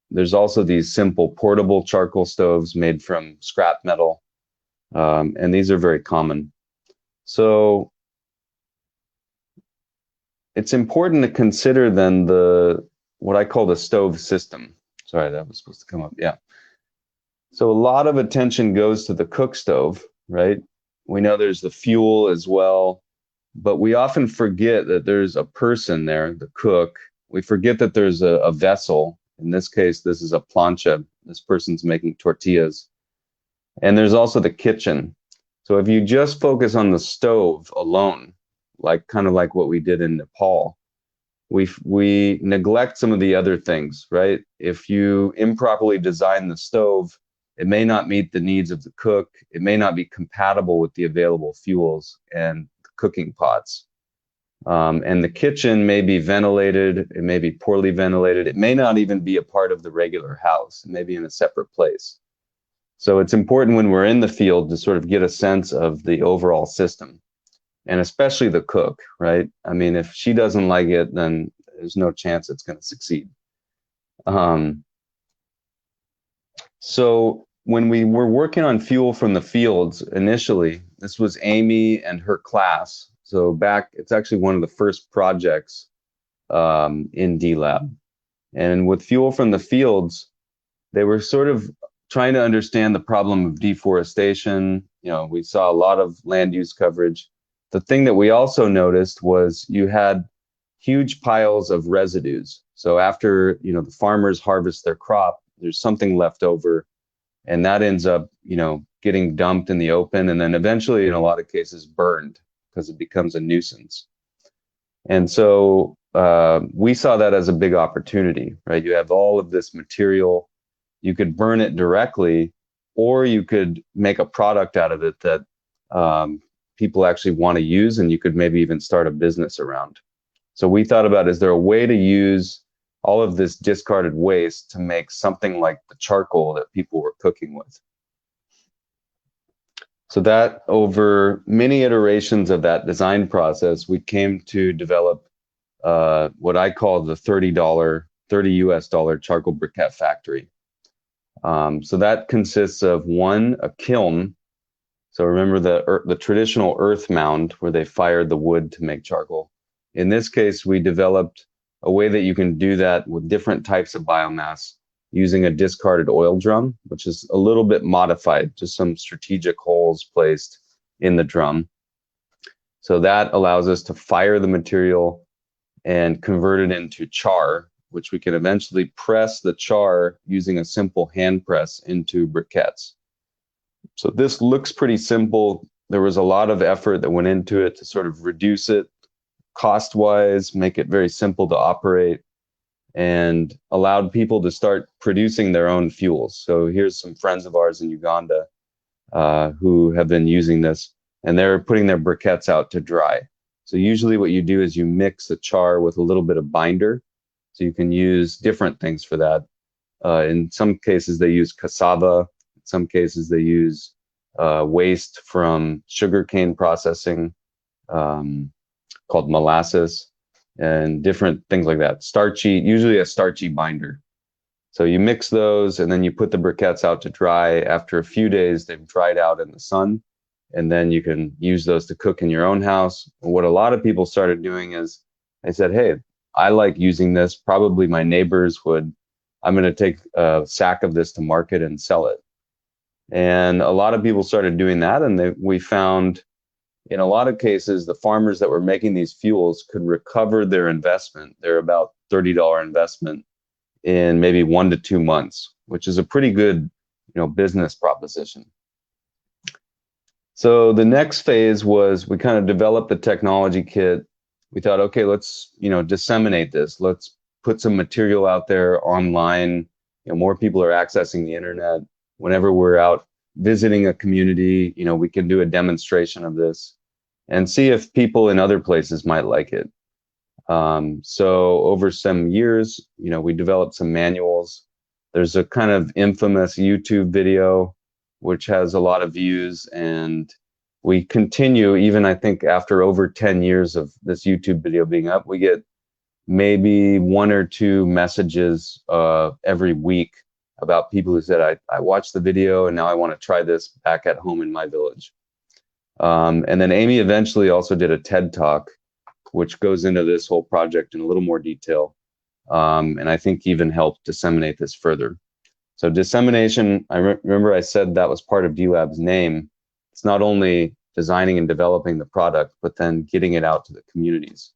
There's also these simple portable charcoal stoves made from scrap metal, and these are very common. So it's important to consider then what I call the stove system. Sorry, that was supposed to come up. Yeah. So a lot of attention goes to the cook stove, right? We know there's the fuel as well, but we often forget that there's a person there, the cook. We forget that there's a vessel. In this case, this is a plancha. This person's making tortillas. And there's also the kitchen. So if you just focus on the stove alone, kind of like what we did in Nepal, we neglect some of the other things, right? If you improperly design the stove, it may not meet the needs of the cook. It may not be compatible with the available fuels and cooking pots. And the kitchen may be ventilated. It may be poorly ventilated. It may not even be a part of the regular house. It may be in a separate place. So it's important when we're in the field to sort of get a sense of the overall system, and especially the cook, right? I mean, if she doesn't like it, then there's no chance it's going to succeed. So when we were working on fuel from the fields initially, this was Amy and her class. So it's actually one of the first projects in D-Lab. And with fuel from the fields, they were sort of trying to understand the problem of deforestation. We saw a lot of land use coverage. The thing that we also noticed was you had huge piles of residues. So after, the farmers harvest their crop, there's something left over, and that ends up, getting dumped in the open, and then eventually, in a lot of cases, burned because it becomes a nuisance. And so we saw that as a big opportunity, right? You have all of this material. You could burn it directly, or you could make a product out of it that people actually want to use, and you could maybe even start a business around. So we thought about, is there a way to use all of this discarded waste to make something like the charcoal that people were cooking with? So that over many iterations of that design process, we came to develop what I call the $30 US charcoal briquette factory. So that consists of a kiln. So remember the traditional earth mound where they fired the wood to make charcoal. In this case, we developed a way that you can do that with different types of biomass using a discarded oil drum, which is a little bit modified, just some strategic holes placed in the drum. So that allows us to fire the material and convert it into char, which we can eventually press the char using a simple hand press into briquettes. So this looks pretty simple. There was a lot of effort that went into it to sort of reduce it cost-wise, make it very simple to operate, and allowed people to start producing their own fuels. So here's some friends of ours in Uganda who have been using this, and they're putting their briquettes out to dry. So usually what you do is you mix the char with a little bit of binder. So you can use different things for that. In some cases, they use cassava. In some cases, they use waste from sugarcane processing called molasses and different things like that. Starchy, usually a starchy binder. So you mix those and then you put the briquettes out to dry. After a few days, they've dried out in the sun. And then you can use those to cook in your own house. What a lot of people started doing is they said, hey, I like using this. Probably my neighbors would. I'm going to take a sack of this to market and sell it. And a lot of people started doing that. And we found in a lot of cases, the farmers that were making these fuels could recover their investment, their about $30 investment, in maybe 1 to 2 months, which is a pretty good, business proposition. So the next phase was we kind of developed the technology kit. We thought, okay, let's, disseminate this. Let's put some material out there online. More people are accessing the internet. Whenever we're out visiting a community, we can do a demonstration of this and see if people in other places might like it. So over some years, we developed some manuals. There's a kind of infamous YouTube video which has a lot of views, and we continue, even I think after over 10 years of this YouTube video being up, we get maybe 1 or 2 messages every week about people who said, I watched the video and now I want to try this back at home in my village. And then Amy eventually also did a TED Talk, which goes into this whole project in a little more detail, and I think even helped disseminate this further. So dissemination, I remember I said that was part of D-Lab's name. It's not only designing and developing the product, but then getting it out to the communities.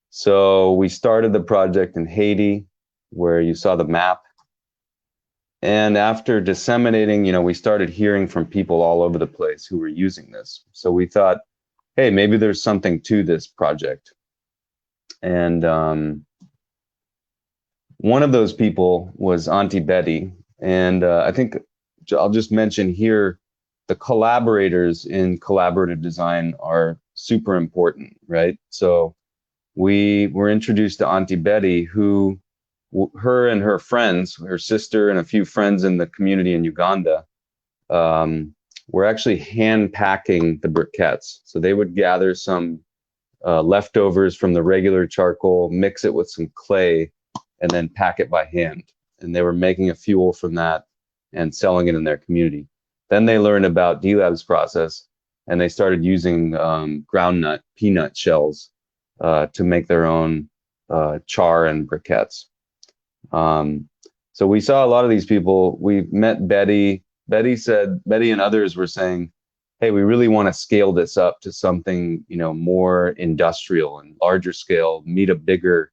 So we started the project in Haiti, where you saw the map. And after disseminating, we started hearing from people all over the place who were using this. So we thought, hey, maybe there's something to this project. And one of those people was Auntie Betty. And I think I'll just mention here, the collaborators in collaborative design are super important, right? So we were introduced to Auntie Betty, who, her and her friends, her sister and a few friends in the community in Uganda, were actually hand packing the briquettes. So they would gather some leftovers from the regular charcoal, mix it with some clay, and then pack it by hand. And they were making a fuel from that and selling it in their community. Then they learned about D-Lab's process, and they started using groundnut, peanut shells to make their own char and briquettes. So we saw a lot of these people. We met Betty. Betty and others were saying, hey, we really want to scale this up to something, more industrial and larger scale, meet a bigger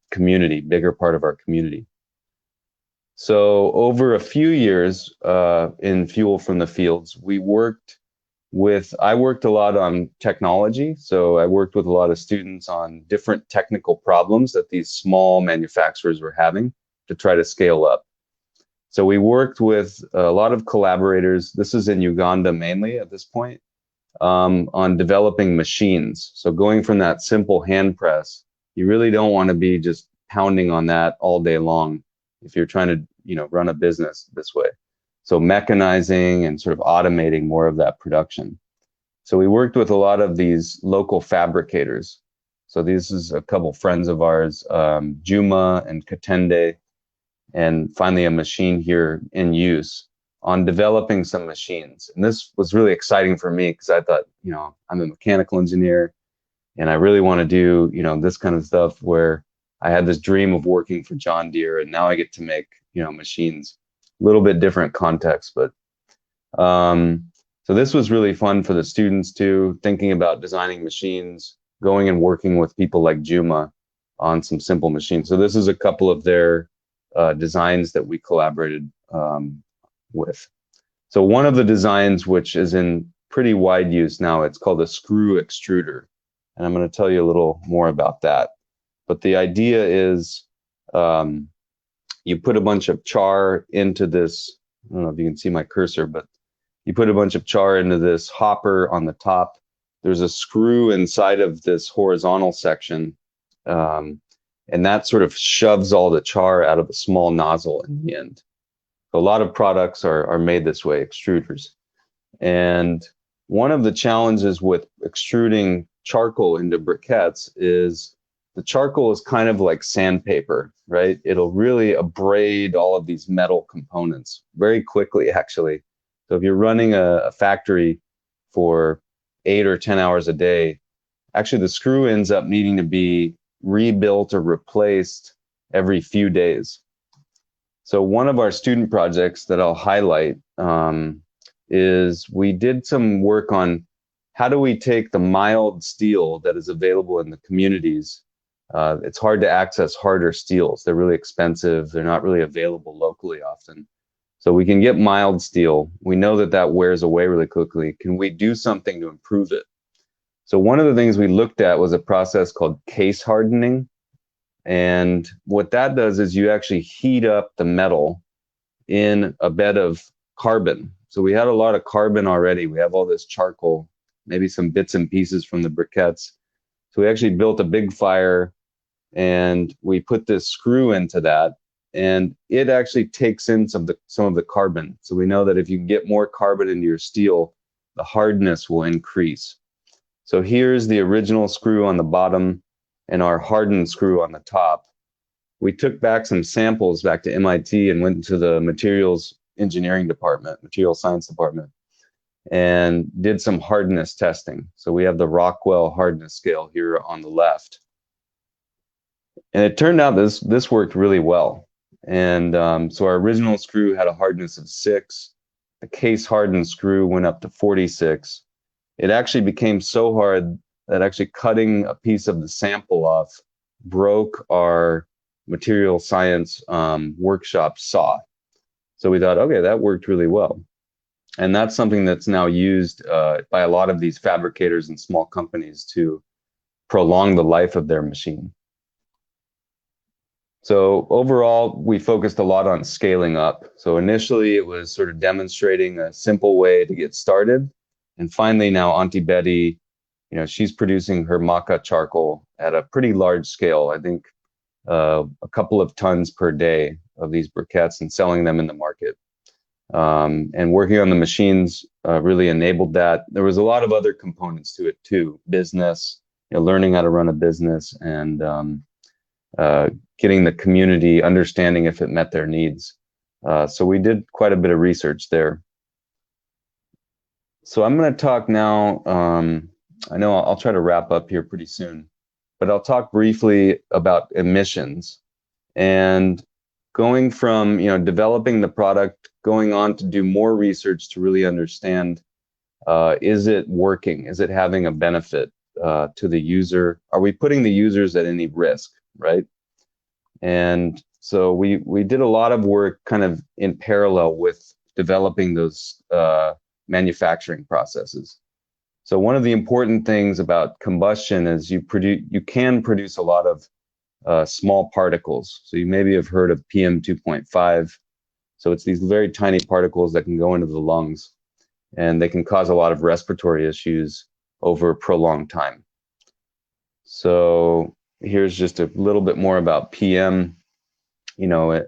community, bigger part of our community. So over a few years in Fuel from the Fields, I worked a lot on technology. So I worked with a lot of students on different technical problems that these small manufacturers were having to try to scale up. So we worked with a lot of collaborators. This is in Uganda mainly at this point, on developing machines. So going from that simple hand press, you really don't want to be just pounding on that all day long if you're trying to, run a business this way. So mechanizing and sort of automating more of that production. So we worked with a lot of these local fabricators. So this is a couple friends of ours, Juma and Katende, and finally a machine here in use on developing some machines. And this was really exciting for me because I thought, I'm a mechanical engineer and I really want to do, this kind of stuff where I had this dream of working for John Deere, and now I get to make, machines. A little bit different context, but so this was really fun for the students too, thinking about designing machines, going and working with people like Juma on some simple machines. So this is a couple of their designs that we collaborated with. So one of the designs, which is in pretty wide use now, it's called a screw extruder. And I'm going to tell you a little more about that. But the idea is you put a bunch of char into this, I don't know if you can see my cursor, but you put a bunch of char into this hopper on the top. There's a screw inside of this horizontal section, and that sort of shoves all the char out of a small nozzle in the end. So a lot of products are made this way, extruders. And one of the challenges with extruding charcoal into briquettes is the charcoal is kind of like sandpaper, right? It'll really abrade all of these metal components very quickly, actually. So if you're running a factory for 8 or 10 hours a day, actually the screw ends up needing to be rebuilt or replaced every few days. So one of our student projects that I'll highlight is we did some work on how do we take the mild steel that is available in the communities. It's hard to access harder steels. They're really expensive. They're not really available locally often. So we can get mild steel. We know that that wears away really quickly. Can we do something to improve it? So one of the things we looked at was a process called case hardening. And what that does is you actually heat up the metal in a bed of carbon. So we had a lot of carbon already. We have all this charcoal, maybe some bits and pieces from the briquettes. So we actually built a big fire and we put this screw into that, and it actually takes in some of the carbon. So we know that if you get more carbon into your steel, the hardness will increase. So here's the original screw on the bottom and our hardened screw on the top. We took back some samples back to MIT and went to the materials engineering department, material science department, and did some hardness testing. So we have the Rockwell hardness scale here on the left. And it turned out this worked really well. And so our original screw had a hardness of 6. The case hardened screw went up to 46. It actually became so hard that actually cutting a piece of the sample off broke our material science workshop saw. So we thought, okay, that worked really well. And that's something that's now used by a lot of these fabricators and small companies to prolong the life of their machine. So overall, we focused a lot on scaling up. So initially, it was sort of demonstrating a simple way to get started. And finally, now Auntie Betty, she's producing her maca charcoal at a pretty large scale. I think a couple of tons per day of these briquettes and selling them in the market. And working on the machines really enabled that. There was a lot of other components to it too, business, learning how to run a business, and getting the community understanding if it met their needs. So we did quite a bit of research there. So I'm going to talk now, I know I'll try to wrap up here pretty soon, but I'll talk briefly about emissions and going from developing the product, going on to do more research to really understand, is it working? Is it having a benefit to the user? Are we putting the users at any risk, right? And so we did a lot of work kind of in parallel with developing those manufacturing processes. So one of the important things about combustion is you can produce a lot of small particles. So you maybe have heard of PM 2.5. So it's these very tiny particles that can go into the lungs, and they can cause a lot of respiratory issues over a prolonged time. So here's just a little bit more about PM. There's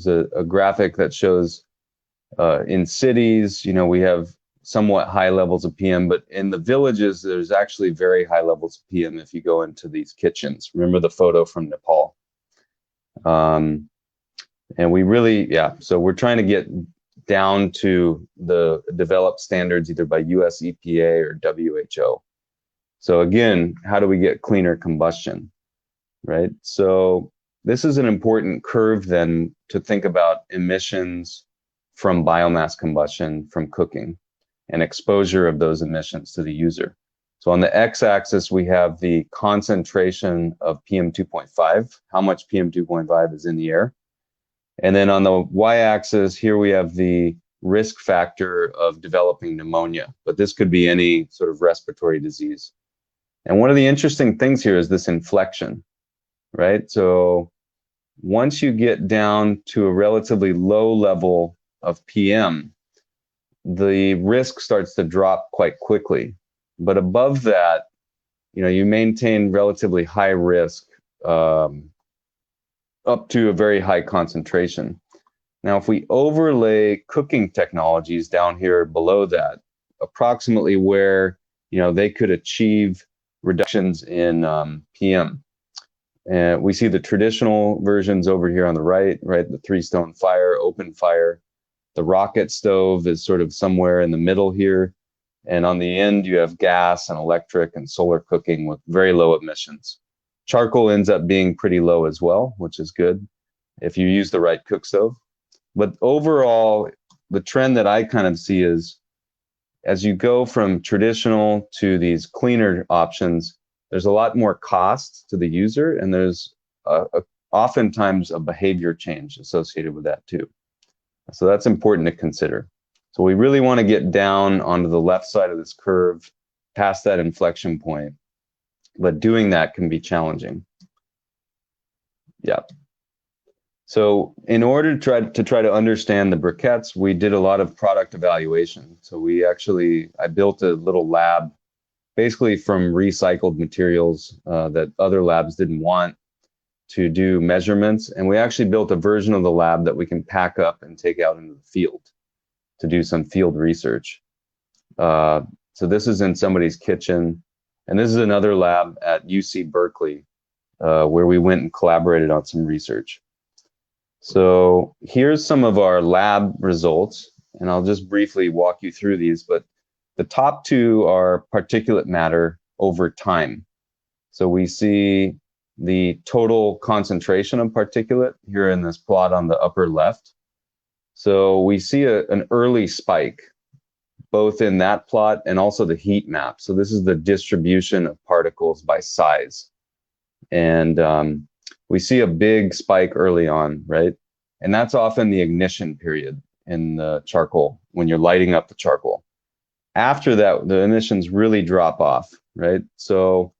a graphic that shows in cities, we have somewhat high levels of PM, but in the villages, there's actually very high levels of PM if you go into these kitchens. Remember the photo from Nepal? And we really, so we're trying to get down to the developed standards either by US EPA or WHO. So again, how do we get cleaner combustion? right? So this is an important curve then to think about emissions from biomass combustion from cooking and exposure of those emissions to the user. So on the x-axis, we have the concentration of PM2.5, how much PM2.5 is in the air. And then on the y-axis, here we have the risk factor of developing pneumonia, but this could be any sort of respiratory disease. And one of the interesting things here is this inflection, right? So once you get down to a relatively low level of PM, the risk starts to drop quite quickly. But above that, you maintain relatively high risk up to a very high concentration. Now, if we overlay cooking technologies down here below that, approximately where they could achieve reductions in PM. And we see the traditional versions over here on the right, the three-stone fire, open fire. The rocket stove is sort of somewhere in the middle here. And on the end, you have gas and electric and solar cooking with very low emissions. Charcoal ends up being pretty low as well, which is good if you use the right cook stove. But overall, the trend that I kind of see is as you go from traditional to these cleaner options, there's a lot more cost to the user, and there's oftentimes a behavior change associated with that too. So that's important to consider. So we really want to get down onto the left side of this curve, past that inflection point, but doing that can be challenging. Yeah. So in order to try to understand the briquettes, we did a lot of product evaluation. So I built a little lab basically from recycled materials that other labs didn't want to do measurements. And we actually built a version of the lab that we can pack up and take out into the field to do some field research. So this is in somebody's kitchen. And this is another lab at UC Berkeley where we went and collaborated on some research. So here's some of our lab results, and I'll just briefly walk you through these, but the top two are particulate matter over time. So we see the total concentration of particulate here in this plot on the upper left. So we see an early spike, both in that plot and also the heat map. So this is the distribution of particles by size. And we see a big spike early on, right? And that's often the ignition period in the charcoal, when you're lighting up the charcoal. After that, the emissions really drop off, right? So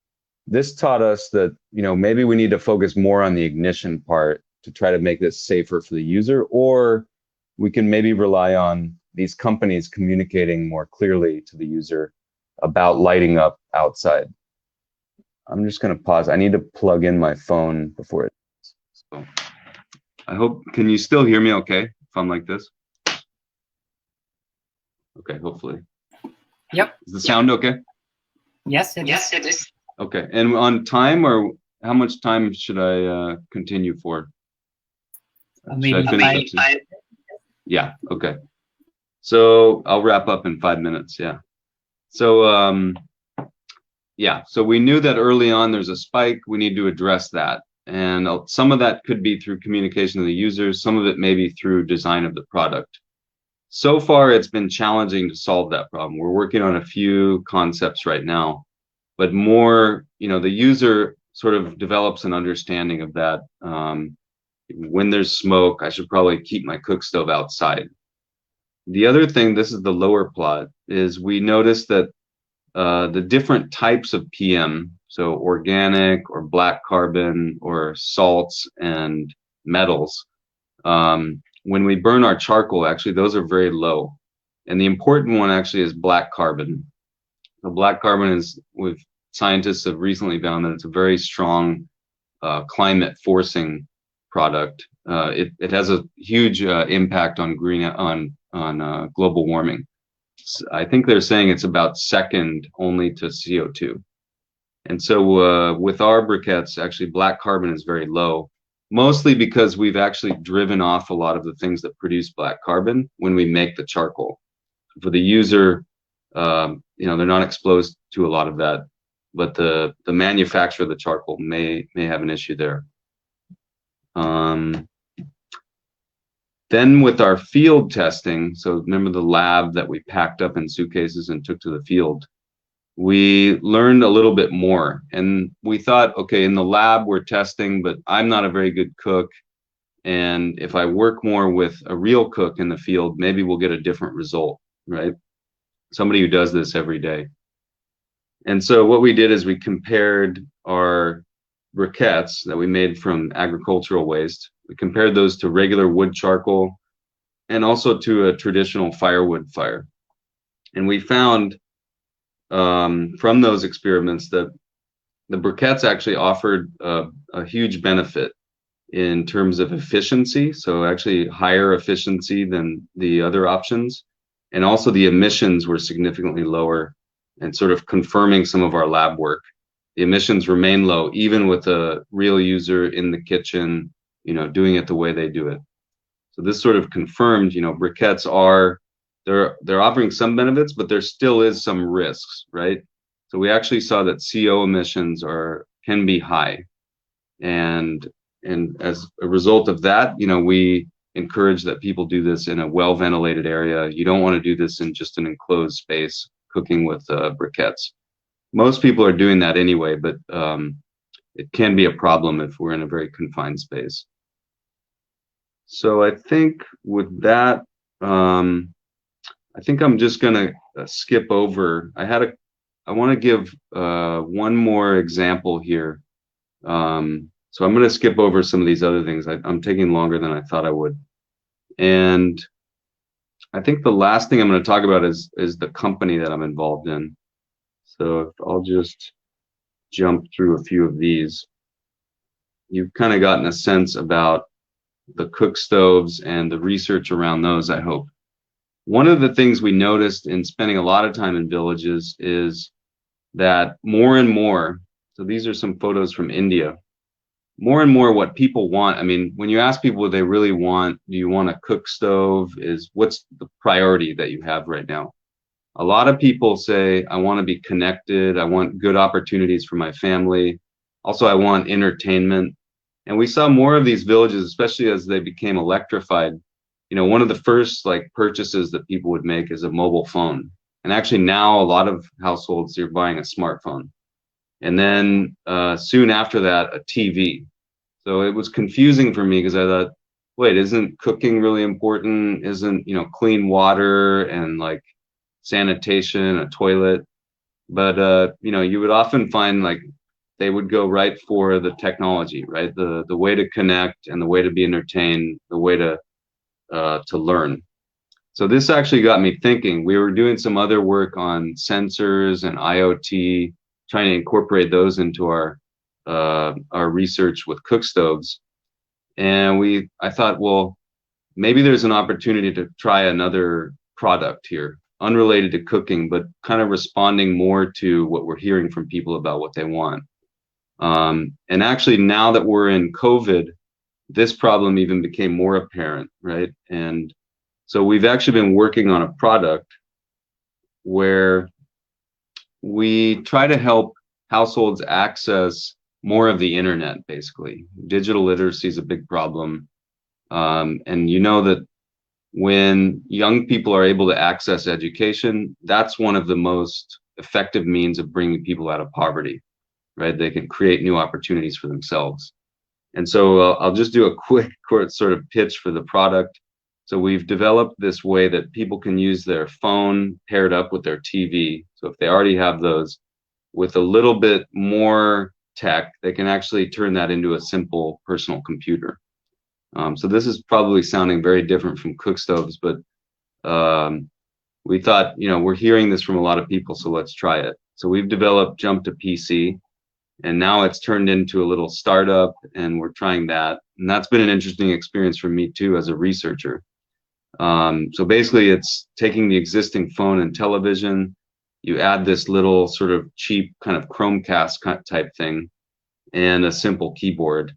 this taught us that, maybe we need to focus more on the ignition part to try to make this safer for the user, or we can maybe rely on these companies communicating more clearly to the user about lighting up outside. I'm just going to pause. I need to plug in my phone before it. So I hope, can you still hear me okay if I'm like this? Okay, hopefully. Yep. Is the sound okay? Yes, it is. Okay, and on time, or how much time should I continue for? Maybe 5. Yeah, okay. So I'll wrap up in 5 minutes, yeah. So, so we knew that early on there's a spike, we need to address that. And some of that could be through communication to the users, some of it may be through design of the product. So far, it's been challenging to solve that problem. We're working on a few concepts right now, but more, the user sort of develops an understanding of that. When there's smoke, I should probably keep my cook stove outside. The other thing, this is the lower plot, is we noticed that the different types of PM, so organic or black carbon or salts and metals, when we burn our charcoal, actually, those are very low. And the important one actually is black carbon. So black carbon is, scientists have recently found that it's a very strong climate forcing product. It has a huge impact on global warming. I think they're saying it's about second only to CO2. And so with our briquettes, actually black carbon is very low, mostly because we've actually driven off a lot of the things that produce black carbon when we make the charcoal. For the user, they're not exposed to a lot of that but the manufacturer of the charcoal may have an issue there. Then with our field testing, so remember the lab that we packed up in suitcases and took to the field, we learned a little bit more. And we thought, okay, in the lab we're testing, but I'm not a very good cook. And if I work more with a real cook in the field, maybe we'll get a different result, right? Somebody who does this every day. And so what we did is we compared our briquettes that we made from agricultural waste. We compared those to regular wood charcoal and also to a traditional firewood fire. And we found from those experiments that the briquettes actually offered a huge benefit in terms of efficiency, so actually higher efficiency than the other options. And also the emissions were significantly lower, and sort of confirming some of our lab work. The emissions remain low, even with a real user in the kitchen, doing it the way they do it. So this sort of confirmed, briquettes they're offering some benefits, but there still is some risks, right? So we actually saw that CO emissions can be high. And as a result of that, we encourage that people do this in a well-ventilated area. You don't want to do this in just an enclosed space, cooking with briquettes. Most people are doing that anyway, but it can be a problem if we're in a very confined space. So I think with that, I think I'm just going to skip over. I want to give one more example here. So I'm going to skip over some of these other things. I'm taking longer than I thought I would. And I think the last thing I'm going to talk about is the company that I'm involved in. So if I'll just jump through a few of these. You've kind of gotten a sense about the cook stoves and the research around those, I hope. One of the things we noticed in spending a lot of time in villages is that more and more, so these are some photos from India, more and more what people want, I mean, when you ask people what they really want, do you want a cook stove, what's the priority that you have right now? A lot of people say, I want to be connected, I want good opportunities for my family, also I want entertainment. And we saw more of these villages, especially as they became electrified. One of the first purchases that people would make is a mobile phone. And actually now a lot of households, you're buying a smartphone. And then soon after that, a TV. So it was confusing for me because I thought, wait, isn't cooking really important? Isn't, clean water and sanitation, a toilet? But, you would often find they would go right for the technology, right? The way to connect and the way to be entertained, the way to learn. So this actually got me thinking. We were doing some other work on sensors and IoT, trying to incorporate those into our research with cook stoves. And I thought, well, maybe there's an opportunity to try another product here, unrelated to cooking, but kind of responding more to what we're hearing from people about what they want. And actually, now that we're in COVID, this problem even became more apparent, right? And so we've actually been working on a product where we try to help households access more of the internet, basically. Digital literacy is a big problem. And you know that when young people are able to access education, that's one of the most effective means of bringing people out of poverty, right? They can create new opportunities for themselves. And so I'll just do a quick sort of pitch for the product. So we've developed this way that people can use their phone paired up with their TV. So if they already have those, with a little bit more tech, they can actually turn that into a simple personal computer. So this is probably sounding very different from cook stoves, but we thought, we're hearing this from a lot of people, so let's try it. So we've developed Jump to PC, and now it's turned into a little startup, and we're trying that. And that's been an interesting experience for me too as a researcher. So basically it's taking the existing phone and television, you add this little sort of cheap kind of Chromecast type thing and a simple keyboard.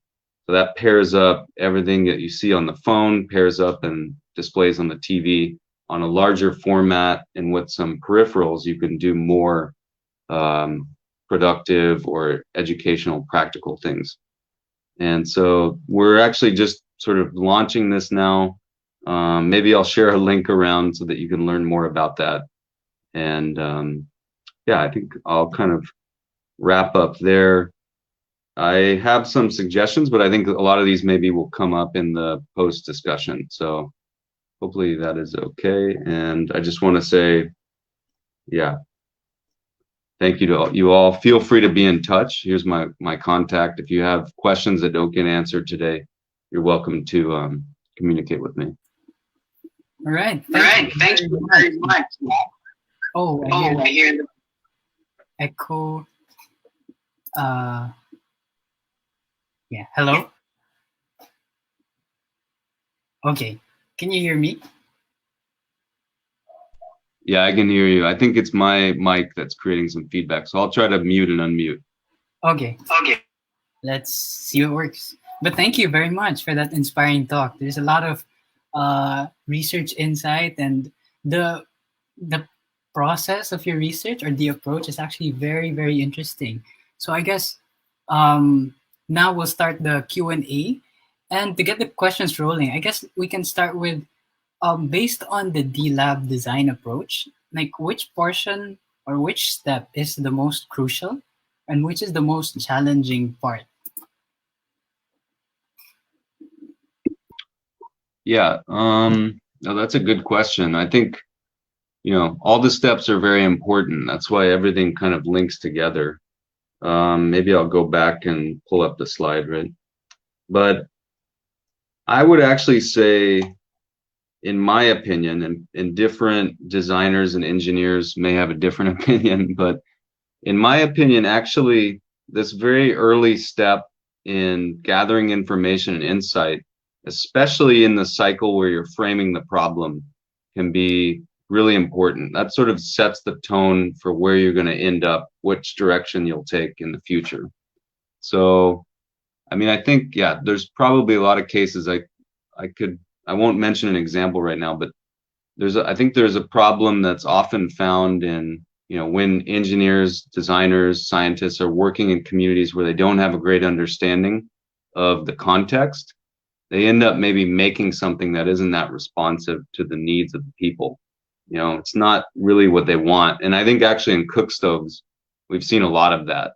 So that pairs up everything that you see on the phone, pairs up and displays on the TV on a larger format, and with some peripherals, you can do more productive or educational practical things. And so we're actually just sort of launching this now. Maybe I'll share a link around so that you can learn more about that. And yeah, I think I'll kind of wrap up there. I have some suggestions, but I think a lot of these maybe will come up in the post discussion. So hopefully that is okay. And I just want to say, yeah, thank you to all. You all. Feel free to be in touch. Here's my contact. If you have questions that don't get answered today, you're welcome to communicate with me. All right. Thank you very much. Oh, I hear the echo. Yeah. Hello. Okay. Can you hear me? Yeah, I can hear you. I think it's my mic that's creating some feedback, so I'll try to mute and unmute. Okay. Let's see what works. But thank you very much for that inspiring talk. There's a lot of research insight, and the process of your research or the approach is actually very, very interesting. So I guess now we'll start the Q&A. And to get the questions rolling, I guess we can start with, based on the D-Lab design approach, like which portion or which step is the most crucial and which is the most challenging part? Yeah, no, that's a good question. I think, all the steps are very important. That's why everything kind of links together. Maybe I'll go back and pull up the slide, right? But I would actually say, in my opinion, and different designers and engineers may have a different opinion, but in my opinion, actually, this very early step in gathering information and insight, especially in the cycle where you're framing the problem, can be really important. That sort of sets the tone for where you're going to end up, which direction you'll take in the future. So, I mean, I think, yeah, there's probably a lot of cases I won't mention an example right now, but I think there's a problem that's often found in, when engineers, designers, scientists are working in communities where they don't have a great understanding of the context. They end up maybe making something that isn't that responsive to the needs of the people. It's not really what they want. And I think actually in cook stoves, we've seen a lot of that.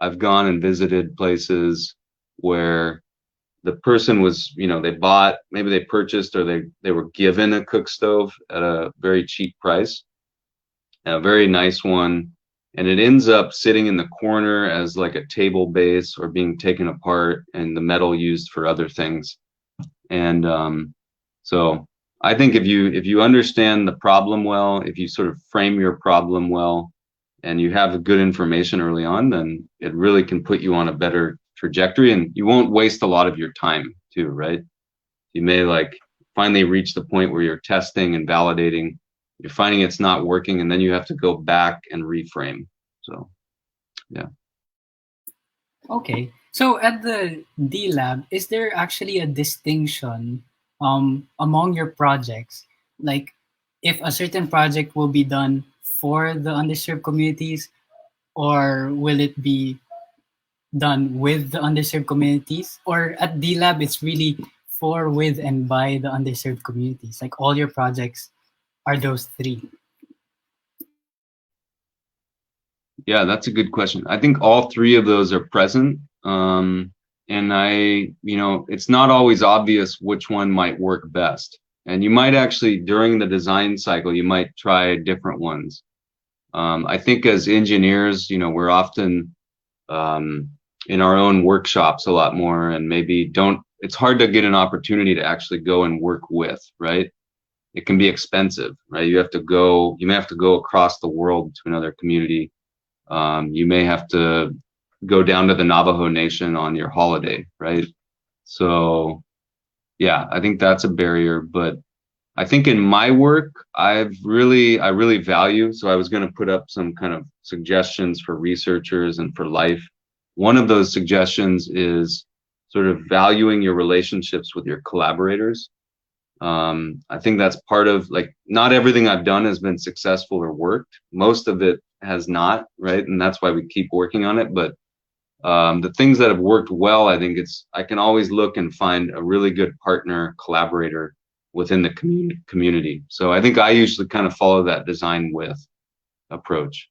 I've gone and visited places where the person was, maybe they purchased or they were given a cook stove at a very cheap price, a very nice one. And it ends up sitting in the corner as like a table base or being taken apart and the metal used for other things. And so I think if you understand the problem well, if you sort of frame your problem well, and you have good information early on, then it really can put you on a better trajectory, and you won't waste a lot of your time too, right? You may finally reach the point where you're testing and validating, you're finding it's not working, and then you have to go back and reframe. So, yeah. Okay. So at the D-Lab, is there actually a distinction among your projects? Like if a certain project will be done for the underserved communities, or will it be done with the underserved communities? Or at D-Lab, it's really for, with, and by the underserved communities? Like all your projects are those three? Yeah, that's a good question. I think all three of those are present. And it's not always obvious which one might work best. And you might actually, during the design cycle, you might try different ones. I think as engineers, we're often in our own workshops a lot more, and maybe it's hard to get an opportunity to actually go and work with, right? It can be expensive, right? You may have to go across the world to another community. You may have to go down to the Navajo Nation on your holiday, right? So yeah, I think that's a barrier. But I think in my work, I really value, so I was going to put up some kind of suggestions for researchers and for life. One of those suggestions is sort of valuing your relationships with your collaborators. I think that's part of, not everything I've done has been successful or worked. Most of it has not, right? And that's why we keep working on it. But the things that have worked well, I think I can always look and find a really good partner, collaborator within the community. So I think I usually kind of follow that design with approach,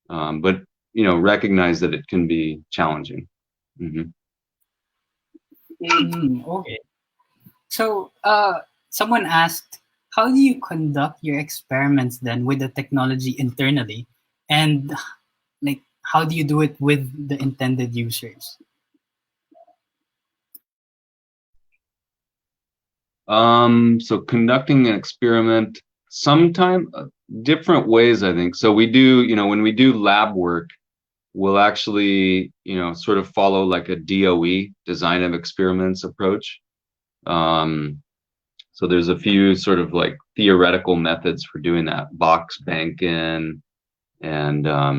but recognize that it can be challenging. Okay. So someone asked, how do you conduct your experiments then with the technology internally, and like how do you do it with the intended users? So conducting an experiment, sometime different ways, I think. So we do, when we do lab work, we'll actually, sort of follow like a DOE, design of experiments approach. So there's a few sort of like theoretical methods for doing that, box banking, and I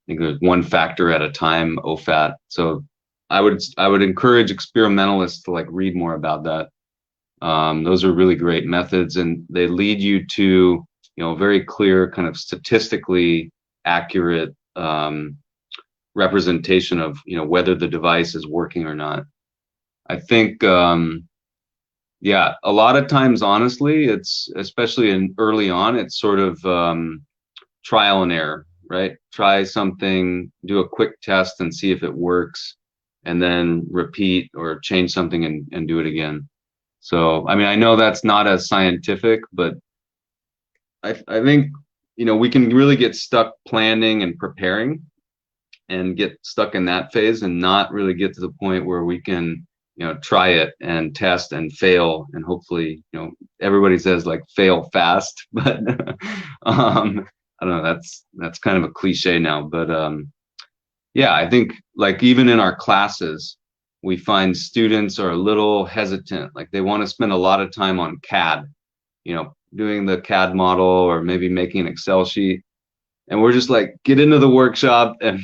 think there's one factor at a time, OFAT. So I would encourage experimentalists to like read more about that. Those are really great methods, and they lead you to very clear, kind of statistically accurate representation of whether the device is working or not. I think yeah, a lot of times, honestly, it's especially early on, it's sort of trial and error, right? Try something, do a quick test and see if it works, and then repeat or change something and do it again. So, I mean, I know that's not as scientific, but I think, we can really get stuck planning and preparing and get stuck in that phase and not really get to the point where we can, try it and test and fail. And hopefully, everybody says like fail fast, but I don't know, that's kind of a cliche now, but yeah, I think like even in our classes, we find students are a little hesitant, like they want to spend a lot of time on CAD, doing the CAD model or maybe making an Excel sheet. And we're just like, get into the workshop and,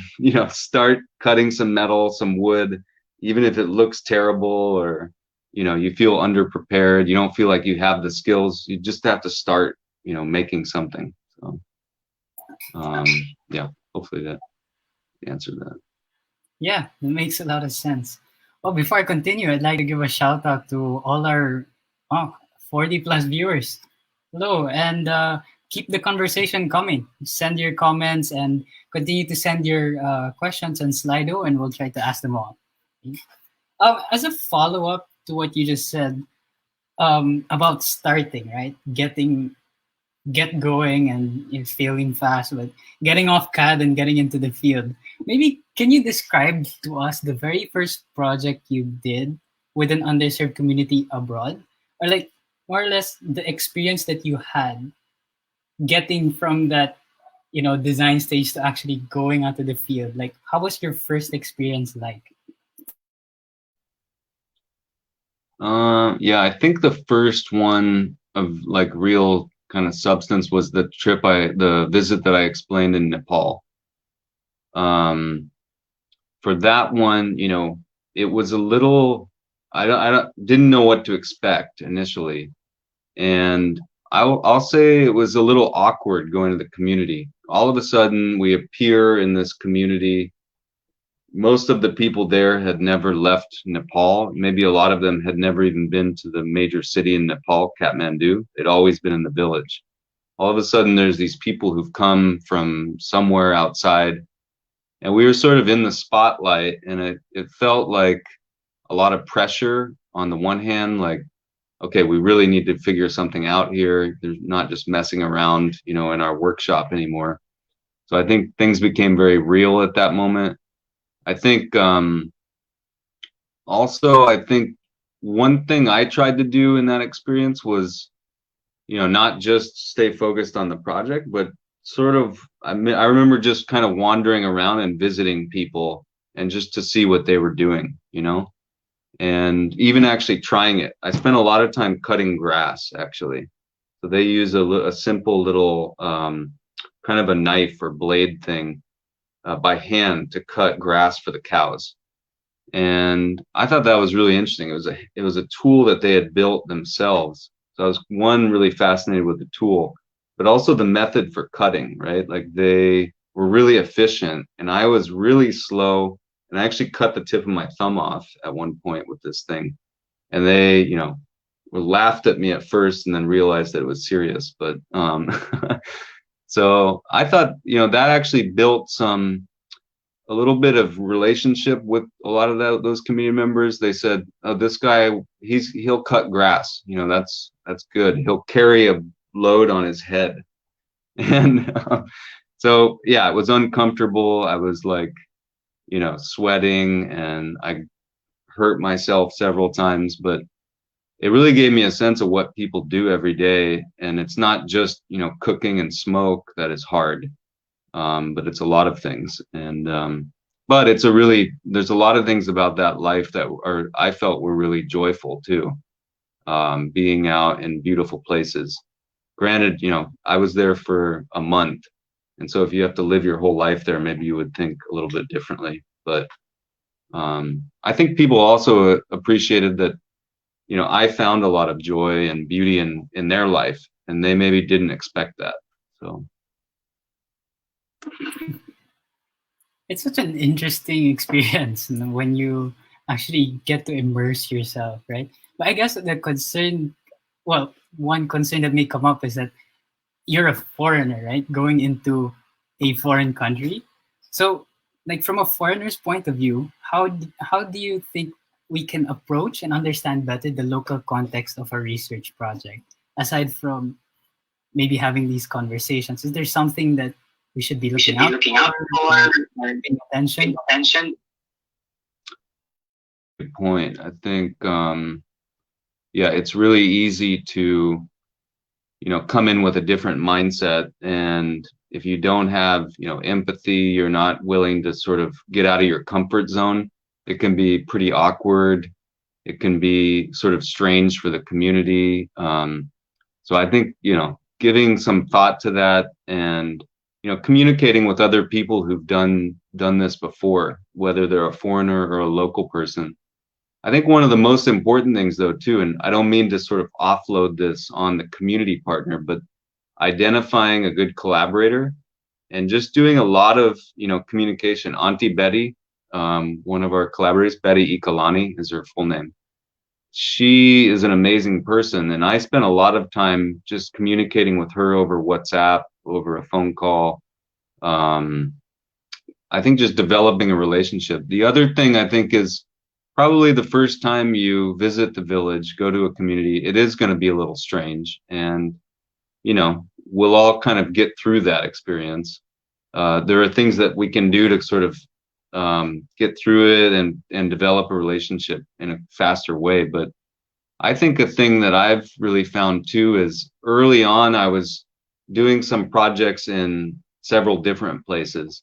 start cutting some metal, some wood, even if it looks terrible or, you feel underprepared, you don't feel like you have the skills, you just have to start, making something. So, yeah, hopefully that answered that. Yeah, that makes a lot of sense. Well, before I continue, I'd like to give a shout out to all our 40 plus viewers. Hello, and keep the conversation coming. Send your comments and continue to send your questions on Slido, and we'll try to ask them all. As a follow-up to what you just said about starting, right? Get going and failing fast, but getting off CAD and getting into the field. Maybe can you describe to us the very first project you did with an underserved community abroad, or like more or less the experience that you had getting from that design stage to actually going out to the field? Like, how was your first experience like? Yeah, I think the first one of like real kind of substance was the visit that I explained in Nepal. For that one, it was a little, didn't know what to expect initially. And I'll say it was a little awkward going to the community. All of a sudden we appear in this community. Most of the people there had never left Nepal. Maybe a lot of them had never even been to the major city in Nepal, Kathmandu. They'd always been in the village. All of a sudden, there's these people who've come from somewhere outside, and we were sort of in the spotlight, and it felt like a lot of pressure on the one hand, like, okay, we really need to figure something out here. There's not just messing around, in our workshop anymore. So I think things became very real at that moment. I think also, I think one thing I tried to do in that experience was, not just stay focused on the project, but sort of, I remember just kind of wandering around and visiting people and just to see what they were doing, and even actually trying it. I spent a lot of time cutting grass, actually. So they use a simple little kind of a knife or blade thing by hand to cut grass for the cows. And I thought that was really interesting. It was a tool that they had built themselves. So I was really fascinated with the tool, but also the method for cutting, right? Like they were really efficient, and I was really slow. And I actually cut the tip of my thumb off at one point with this thing. And they, were laughed at me at first and then realized that it was serious. But so I thought, that actually built a little bit of relationship with a lot of those community members. They said, "Oh, this guy, he'll cut grass. That's good. He'll carry a load on his head." And so yeah, it was uncomfortable. I was like, sweating, and I hurt myself several times, but it really gave me a sense of what people do every day. And it's not just, cooking and smoke that is hard, but it's a lot of things. And but there's a lot of things about that life that I felt were really joyful too. Being out in beautiful places. Granted, I was there for a month, and so if you have to live your whole life there, maybe you would think a little bit differently. But I think people also appreciated that, I found a lot of joy and beauty in their life, and they maybe didn't expect that. So it's such an interesting experience when you actually get to immerse yourself, right? But I guess one concern that may come up is that you're a foreigner, right? Going into a foreign country. So, like from a foreigner's point of view, how do you think we can approach and understand better the local context of a research project, aside from maybe having these conversations? Is there something that we should be looking out for, or paying attention? Good point. I think it's really easy to come in with a different mindset, and if you don't have empathy, you're not willing to sort of get out of your comfort zone, it can be pretty awkward. It can be sort of strange for the community. So I think giving some thought to that, and communicating with other people who've done this before, whether they're a foreigner or a local person. I think one of the most important things, though, too, and I don't mean to sort of offload this on the community partner, but identifying a good collaborator and just doing a lot of communication. Auntie Betty, one of our collaborators, Betty Ikalani is her full name. She is an amazing person, and I spent a lot of time just communicating with her over WhatsApp, over a phone call. I think just developing a relationship. The other thing I think is probably the first time you visit the village, go to a community, it is going to be a little strange, and we'll all kind of get through that experience. There are things that we can do to sort of get through it and develop a relationship in a faster way. But I think a thing that I've really found too is early on I was doing some projects in several different places,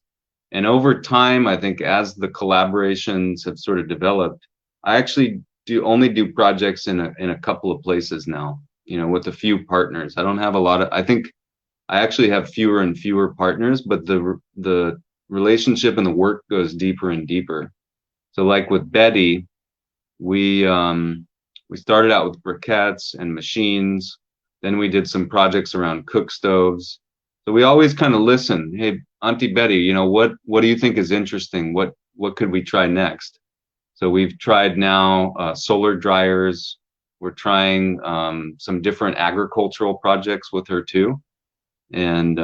and over time I think as the collaborations have sort of developed, I actually only do projects in a couple of places now, with a few partners. I don't have a lot of, I think I actually have fewer and fewer partners, but the relationship and the work goes deeper and deeper. So like with Betty, we started out with briquettes and machines. Then we did some projects around cook stoves. So we always kind of listen. Hey, Auntie Betty, what do you think is interesting? What could we try next? So we've tried now solar dryers. We're trying some different agricultural projects with her too. And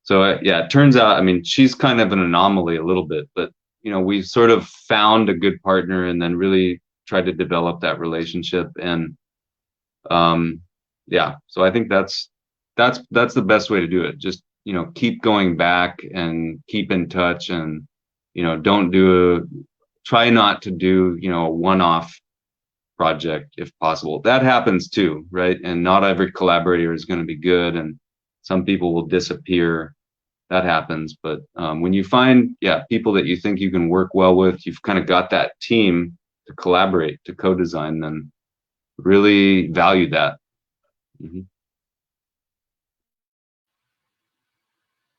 so it turns out, I mean, she's kind of an anomaly a little bit, but we sort of found a good partner and then really tried to develop that relationship. And so I think that's the best way to do it. Just keep going back and keep in touch, and try not to do a one-off project if possible. That happens too, right? And not every collaborator is going to be good, and some people will disappear. That happens. But when you find people that you think you can work well with, you've kind of got that team to collaborate, to co-design, then really value that. Mm-hmm.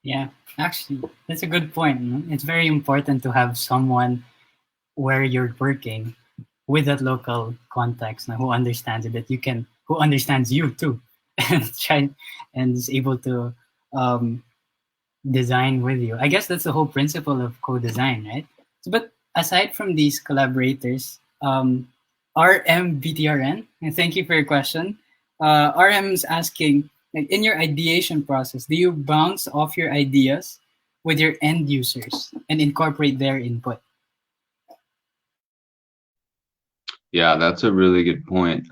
Yeah, actually, that's a good point. It's very important to have someone where you're working with that local context who understands it, who understands you too, and is able to design with you. I guess that's the whole principle of co-design, right? So, but aside from these collaborators, RMBTRN, and thank you for your question. RM is asking, like, in your ideation process, do you bounce off your ideas with your end users and incorporate their input? Yeah, that's a really good point.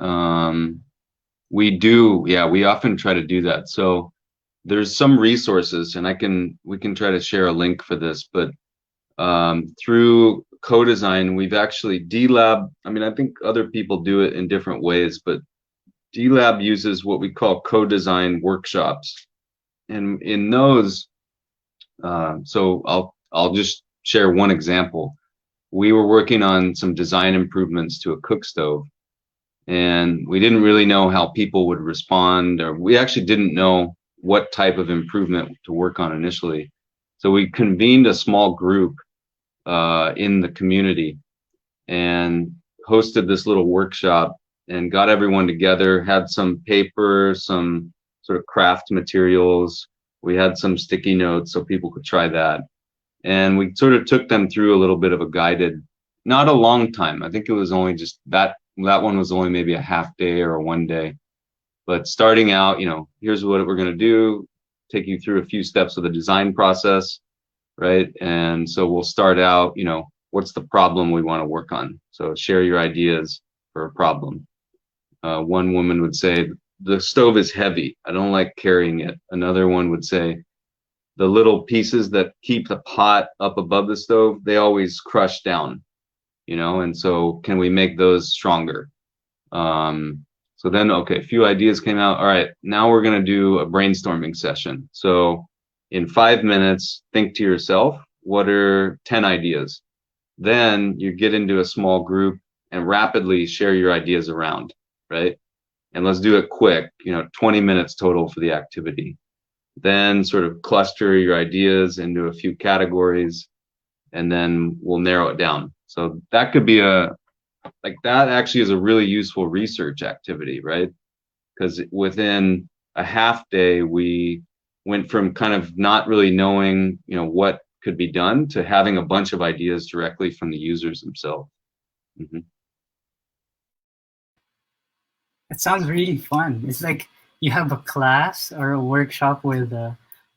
We do, yeah, we often try to do that. So there's some resources, and we can try to share a link for this, but through co-design, we've actually DLab. I mean, I think other people do it in different ways, but DLab uses what we call co-design workshops, and in those, so I'll just share one example. We were working on some design improvements to a cook stove, and we didn't really know how people would respond, or we actually didn't know what type of improvement to work on initially. So we convened a small group in the community and hosted this little workshop and got everyone together, had some paper, some sort of craft materials. We had some sticky notes so people could try that. And we sort of took them through a little bit of a guided, not a long time. I think it was only just that one was only maybe a half day or a 1 day. But starting out, here's what we're going to do, take you through a few steps of the design process, right? And so we'll start out, what's the problem we want to work on? So share your ideas for a problem. One woman would say, the stove is heavy. I don't like carrying it. Another one would say, the little pieces that keep the pot up above the stove, they always crush down, and so can we make those stronger? So then, okay, a few ideas came out. All right, now we're going to do a brainstorming session. So in 5 minutes, think to yourself, what are 10 ideas? Then you get into a small group and rapidly share your ideas around, right? And let's do it quick, 20 minutes total for the activity. Then sort of cluster your ideas into a few categories, and then we'll narrow it down. So that could be that actually is a really useful research activity, right? Because within a half day, we went from kind of not really knowing, what could be done to having a bunch of ideas directly from the users themselves. Mm-hmm. It sounds really fun. It's like you have a class or a workshop with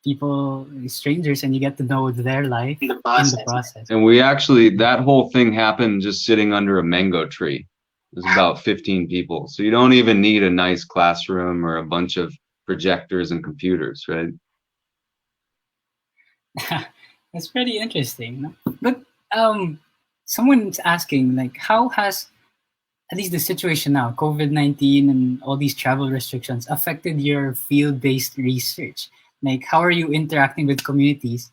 people, strangers, and you get to know their life in the process. And we actually, that whole thing happened just sitting under a mango tree. There's about 15 people. So you don't even need a nice classroom or a bunch of projectors and computers, right? That's pretty interesting. But someone's asking, like, how has at least the situation now, COVID-19 and all these travel restrictions, affected your field-based research? Like, how are you interacting with communities,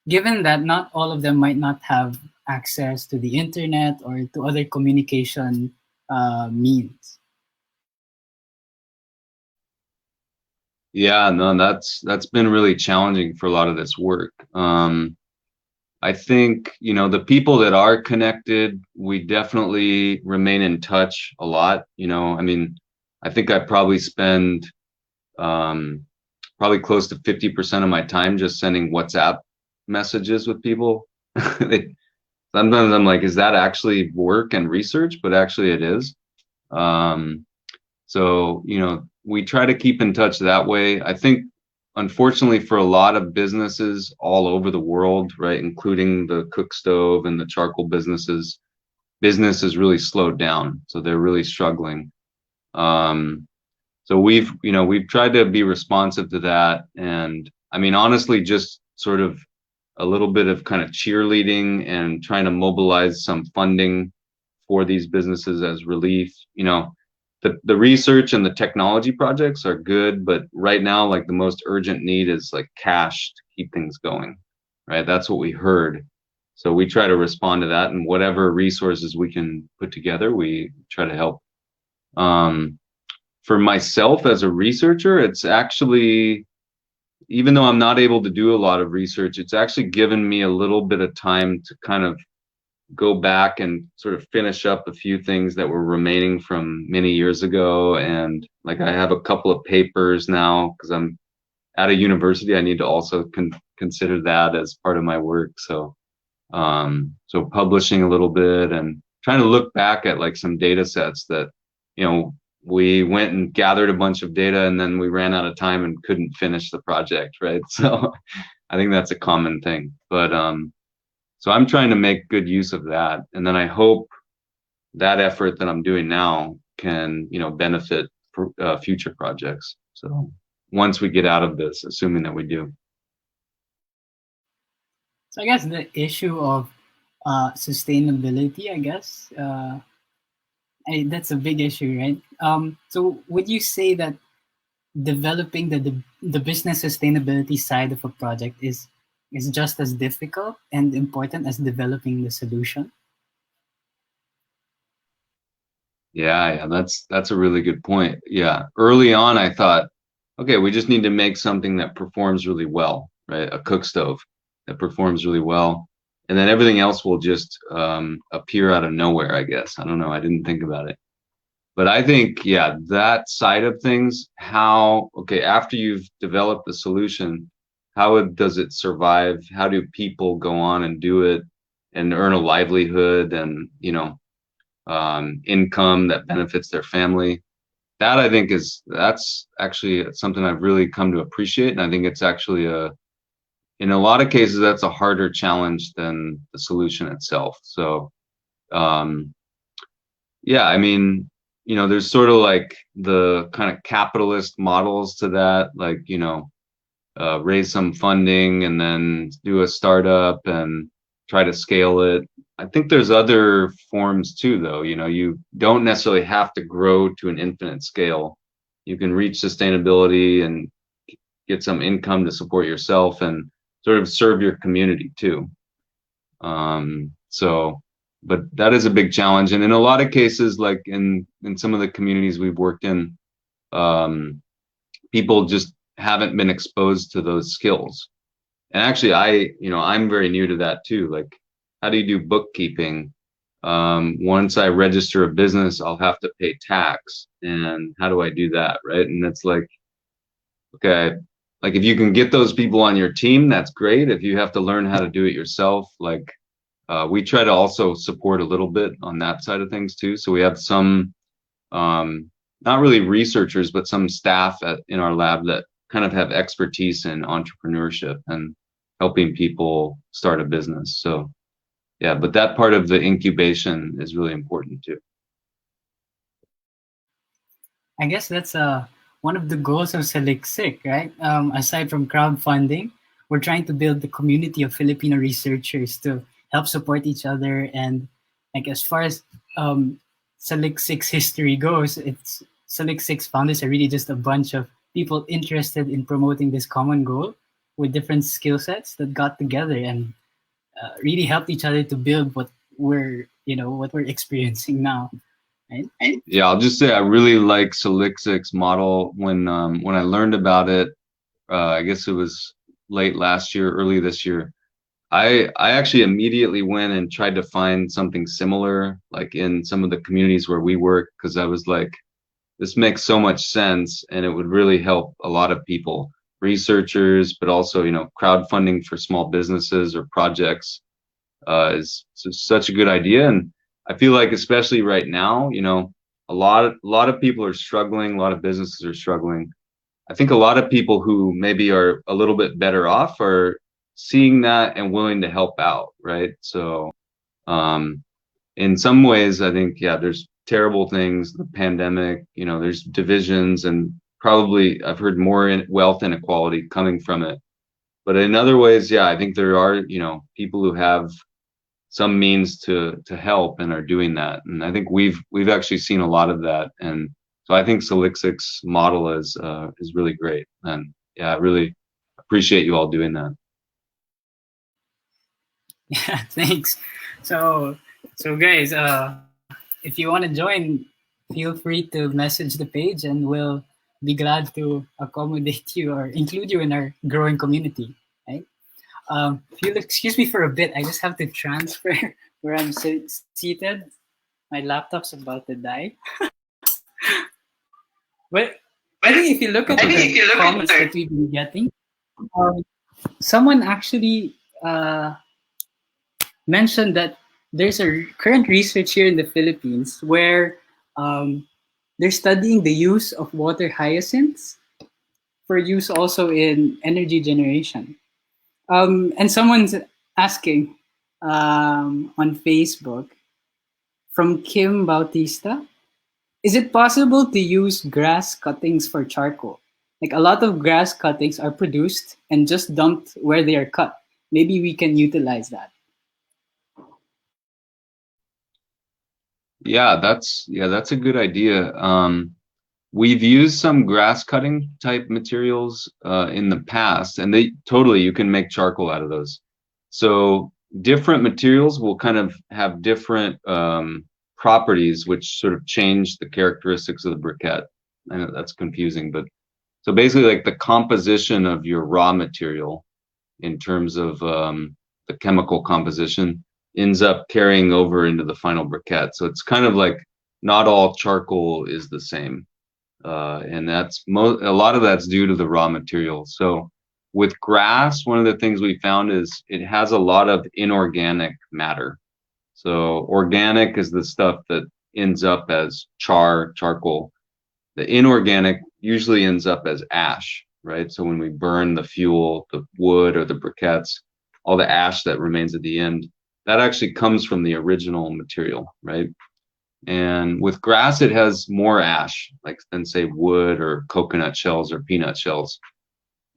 given that not all of them might not have access to the internet or to other communication means? Yeah, no, that's been really challenging for a lot of this work. I think, the people that are connected, we definitely remain in touch a lot. I mean, I think I probably spend probably close to 50% of my time just sending WhatsApp messages with people. Sometimes I'm like, is that actually work and research? But actually it is. So, we try to keep in touch that way. I think, unfortunately, for a lot of businesses all over the world, right, including the cook stove and the charcoal business has really slowed down. So they're really struggling. So we've tried to be responsive to that. And I mean, honestly, just sort of a little bit of kind of cheerleading and trying to mobilize some funding for these businesses as relief. The research and the technology projects are good, but right now, like, the most urgent need is like cash to keep things going, right? That's what we heard. So we try to respond to that, and whatever resources we can put together, we try to help. For myself as a researcher, it's actually, even though I'm not able to do a lot of research, it's actually given me a little bit of time to kind of go back and sort of finish up a few things that were remaining from many years ago. And like, I have a couple of papers now because I'm at a university, I need to also consider that as part of my work. So so publishing a little bit and trying to look back at like some data sets that, you know, we went and gathered a bunch of data and then we ran out of time and couldn't finish the project, right? So I think that's a common thing. But so I'm trying to make good use of that. And then I hope that effort that I'm doing now can, you know, benefit future projects. So once we get out of this, assuming that we do. So I guess the issue of sustainability, I guess, that's a big issue, right? So would you say that developing the business sustainability side of a project is just as difficult and important as developing the solution? Yeah, that's a really good point. Yeah, early on I thought, okay, we just need to make something that performs really well, right? A cook stove that performs really well, and then everything else will just appear out of nowhere, I guess. I don't know. I didn't think about it. But I think, yeah, that side of things, okay, after you've developed the solution, does it survive? How do people go on and do it and earn a livelihood and, you know, income that benefits their family? That I think that's actually something I've really come to appreciate. And I think it's actually in a lot of cases, that's a harder challenge than the solution itself. So, yeah, I mean, you know, there's sort of like the kind of capitalist models to that, like, you know, raise some funding and then do a startup and try to scale it. I think there's other forms too, though. You know, you don't necessarily have to grow to an infinite scale. You can reach sustainability and get some income to support yourself and sort of serve your community too. So, but that is a big challenge. And in a lot of cases, like in some of the communities we've worked in, people just haven't been exposed to those skills. And actually, I'm very new to that too. Like, how do you do bookkeeping? Once I register a business, I'll have to pay tax. And how do I do that? Right. And it's like, okay, like if you can get those people on your team, that's great. If you have to learn how to do it yourself, like we try to also support a little bit on that side of things too. So we have some, not really researchers, but some staff in our lab that kind of have expertise in entrepreneurship and helping people start a business. So yeah, but that part of the incubation is really important too. I guess that's one of the goals of Saliksik, right? Aside from crowdfunding, we're trying to build the community of Filipino researchers to help support each other. And like as far as Saliksik's history goes, it's Saliksik's founders are really just a bunch of people interested in promoting this common goal with different skill sets that got together and really helped each other to build what we're experiencing now. Right? Yeah, I'll just say I really like Saliksik's model. When I learned about it, I guess it was late last year, early this year. I actually immediately went and tried to find something similar, like in some of the communities where we work, because I was like, this makes so much sense, and it would really help a lot of people, researchers, but also, you know, crowdfunding for small businesses or projects is such a good idea. And I feel like, especially right now, you know, a lot of people are struggling, a lot of businesses are struggling. I think a lot of people who maybe are a little bit better off are seeing that and willing to help out, right? So in some ways, I think, yeah, there's terrible things, the pandemic, you know, there's divisions, and probably I've heard more wealth inequality coming from it. But in other ways, yeah, I think there are, you know, people who have some means to help and are doing that. And I think we've actually seen a lot of that. And so I think Saliksik's model is really great. And yeah, I really appreciate you all doing that. Yeah, thanks. So guys, if you want to join, feel free to message the page and we'll be glad to accommodate you or include you in our growing community, right? If you'll excuse me for a bit, I just have to transfer where I'm seated. My laptop's about to die. But I think if you look at the comments that we've been getting, someone actually mentioned that there's a current research here in the Philippines where they're studying the use of water hyacinths for use also in energy generation. And someone's asking on Facebook from Kim Bautista, is it possible to use grass cuttings for charcoal? Like a lot of grass cuttings are produced and just dumped where they are cut. Maybe we can utilize that. Yeah, that's a good idea. We've used some grass cutting type materials in the past, and you can make charcoal out of those. So different materials will kind of have different properties, which sort of change the characteristics of the briquette. I know that's confusing, but so basically, like the composition of your raw material in terms of the chemical composition ends up carrying over into the final briquette. So it's kind of like not all charcoal is the same. And that's a lot of that's due to the raw material. So with grass, one of the things we found is it has a lot of inorganic matter. So organic is the stuff that ends up as charcoal. The inorganic usually ends up as ash, right? So when we burn the fuel, the wood or the briquettes, all the ash that remains at the end, that actually comes from the original material, right? And with grass, it has more ash, like than say wood or coconut shells or peanut shells.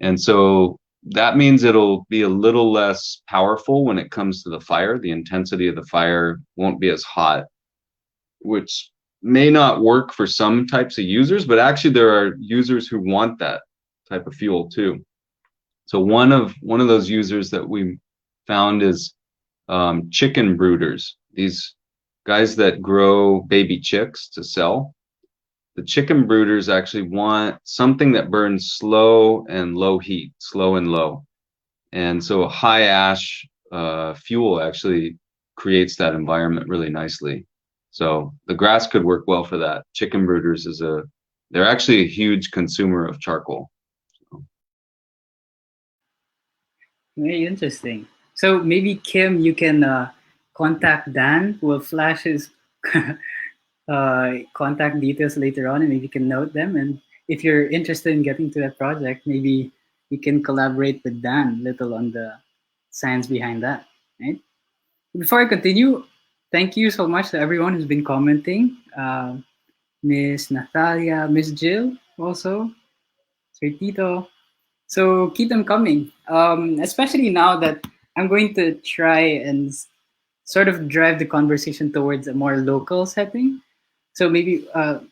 And so that means it'll be a little less powerful when it comes to the fire. The intensity of the fire won't be as hot, which may not work for some types of users, but actually there are users who want that type of fuel too. So one of those users that we found is chicken brooders. These guys that grow baby chicks to sell. The chicken brooders actually want something that burns slow and low heat, slow and low. And so a high ash fuel actually creates that environment really nicely. So the grass could work well for that. Chicken brooders they're actually a huge consumer of charcoal. So. Very interesting. So maybe Kim, you can contact Dan. We'll flash his contact details later on, and maybe you can note them. And if you're interested in getting to that project, maybe you can collaborate with Dan a little on the science behind that. Right? Before I continue, thank you so much to everyone who's been commenting. Miss Natalia, Miss Jill, also, Sir Tito. So keep them coming, especially now that I'm going to try and sort of drive the conversation towards a more local setting. So maybe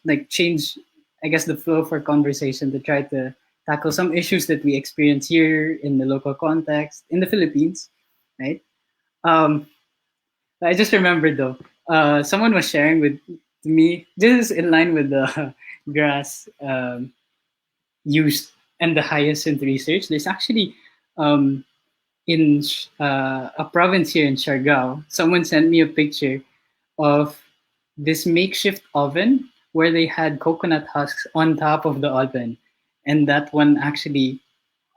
like change, I guess, the flow for conversation to try to tackle some issues that we experience here in the local context in the Philippines, right? I just remembered though, someone was sharing with me, this is in line with the grass used and the hyacinth research. There's actually in a province here in Siargao, someone sent me a picture of this makeshift oven where they had coconut husks on top of the oven. And that one actually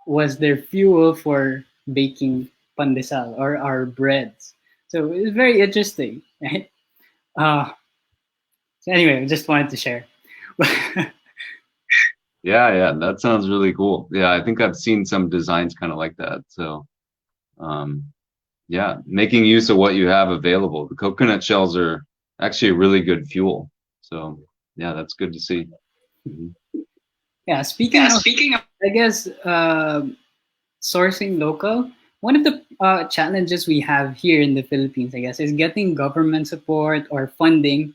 was their fuel for baking pandesal or our breads. So it's very interesting, right? So anyway, I just wanted to share. Yeah, that sounds really cool. Yeah, I think I've seen some designs kind of like that. So, yeah, making use of what you have available. The coconut shells are actually a really good fuel. So, yeah, that's good to see. Mm-hmm. Yeah, speaking of, I guess, sourcing local, one of the challenges we have here in the Philippines, I guess, is getting government support or funding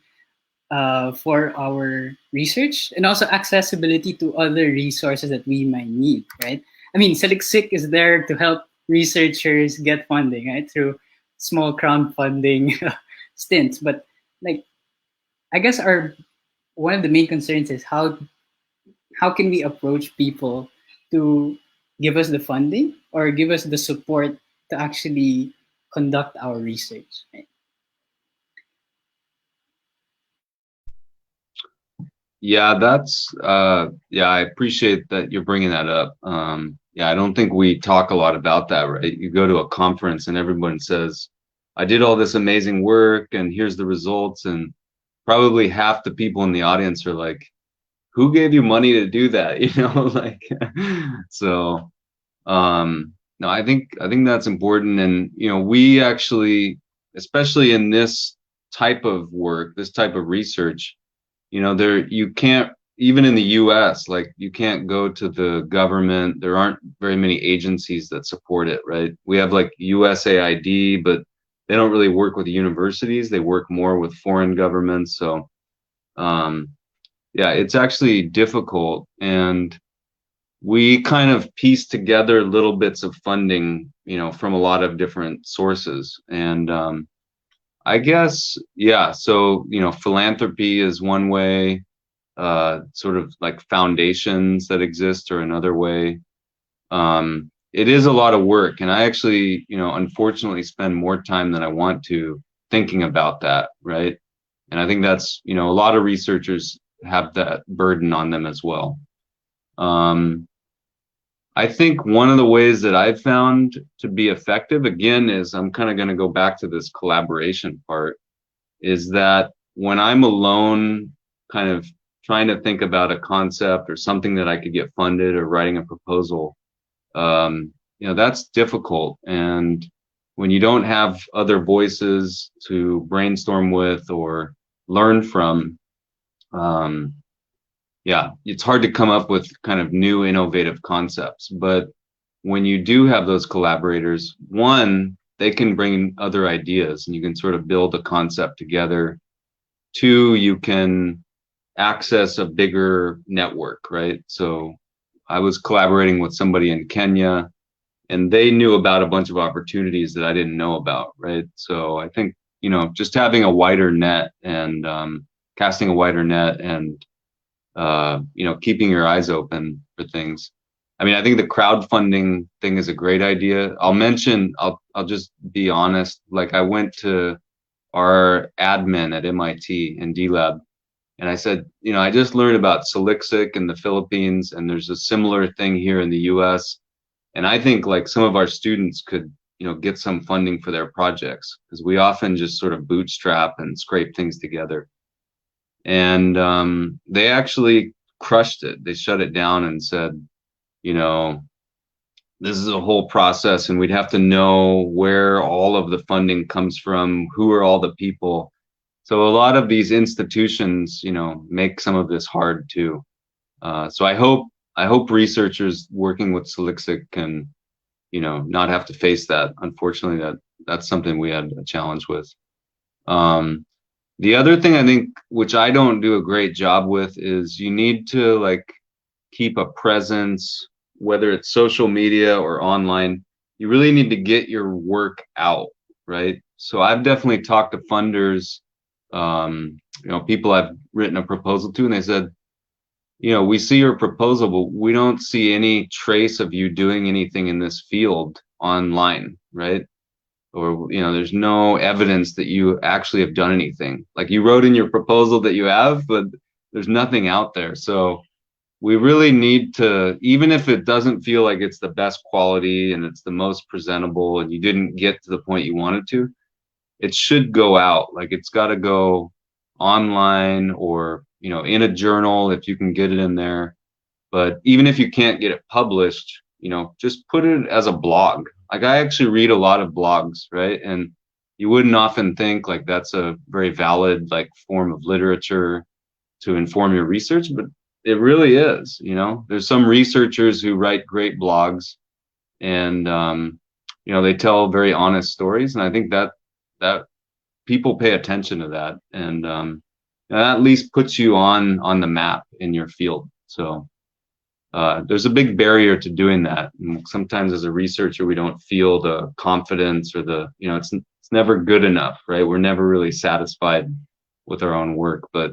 for our research and also accessibility to other resources that we might need, right? I mean, Saliksik is there to help researchers get funding, right, through small crowdfunding stints. But like, I guess one of the main concerns is how can we approach people to give us the funding or give us the support to actually conduct our research, right? Yeah, that's yeah, I appreciate that you're bringing that up. Yeah, I don't think we talk a lot about that, right? You go to a conference and everyone says, I did all this amazing work and here's the results, and probably half the people in the audience are like, who gave you money to do that? You know, like so no, I think that's important. And you know, we actually, especially in this type of work, this type of research, you know, there you can't, even in the US, like you can't go to the government. There aren't very many agencies that support it, right? We have like USAID, but they don't really work with universities. They work more with foreign governments. So um yeah, it's actually difficult. And we kind of piece together little bits of funding, you know, from a lot of different sources. And I guess, yeah, so, you know, philanthropy is one way, sort of like foundations that exist are another way. It is a lot of work. And I actually, you know, unfortunately spend more time than I want to thinking about that, right? And I think that's, you know, a lot of researchers have that burden on them as well. Um, I think one of the ways that I've found to be effective, again, is I'm kind of going to go back to this collaboration part, is that when I'm alone, kind of trying to think about a concept or something that I could get funded or writing a proposal, you know, that's difficult. And when you don't have other voices to brainstorm with or learn from, um, yeah, it's hard to come up with kind of new innovative concepts. But when you do have those collaborators, one, they can bring other ideas and you can sort of build a concept together. Two, you can access a bigger network, right? So I was collaborating with somebody in Kenya and they knew about a bunch of opportunities that I didn't know about, right? So I think, you know, just having a wider net and casting a wider net and you know, keeping your eyes open for things. I mean, I think the crowdfunding thing is a great idea. I'll just be honest. Like I went to our admin at MIT in D-Lab and I said, you know, I just learned about Saliksik in the Philippines and there's a similar thing here in the US. And I think like some of our students could, you know, get some funding for their projects because we often just sort of bootstrap and scrape things together. And they actually crushed it. They shut it down and said, you know, this is a whole process and we'd have to know where all of the funding comes from, who are all the people. So a lot of these institutions, you know, make some of this hard too. So I hope researchers working with Saliksik can, you know, not have to face that. Unfortunately, that's something we had a challenge with. Um, the other thing I think, which I don't do a great job with, is you need to like keep a presence, whether it's social media or online. You really need to get your work out, right? So I've definitely talked to funders, you know, people I've written a proposal to, and they said, you know, we see your proposal, but we don't see any trace of you doing anything in this field online, right? Or, you know, there's no evidence that you actually have done anything. Like you wrote in your proposal that you have, but there's nothing out there. So we really need to, even if it doesn't feel like it's the best quality and it's the most presentable and you didn't get to the point you wanted to, it should go out. Like it's got to go online or, you know, in a journal if you can get it in there. But even if you can't get it published, you know, just put it as a blog. Like I actually read a lot of blogs, right? And you wouldn't often think like that's a very valid like form of literature to inform your research, but it really is. You know, there's some researchers who write great blogs and you know, they tell very honest stories. And I think that people pay attention to that. And that at least puts you on the map in your field. So there's a big barrier to doing that. And sometimes as a researcher, we don't feel the confidence or the, you know, it's never good enough, right? We're never really satisfied with our own work. But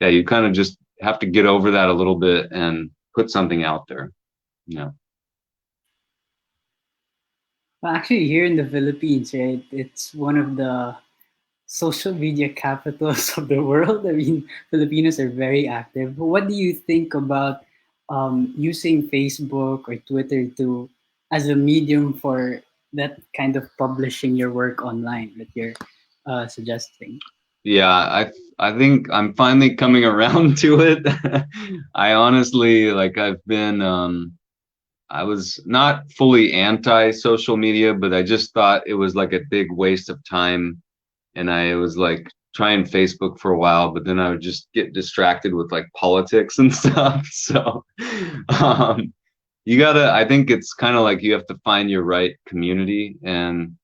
yeah, you kind of just have to get over that a little bit and put something out there. Yeah. Well, actually, here in the Philippines, right, it's one of the social media capitals of the world. I mean, Filipinos are very active. What do you think about using Facebook or Twitter to as a medium for that kind of publishing your work online that you're suggesting? Yeah, I think I'm finally coming around to it. I honestly like I've been I was not fully anti social media, but I just thought it was like a big waste of time. And I was like trying Facebook for a while, but then I would just get distracted with like politics and stuff. So um, I think it's kind of like you have to find your right community. And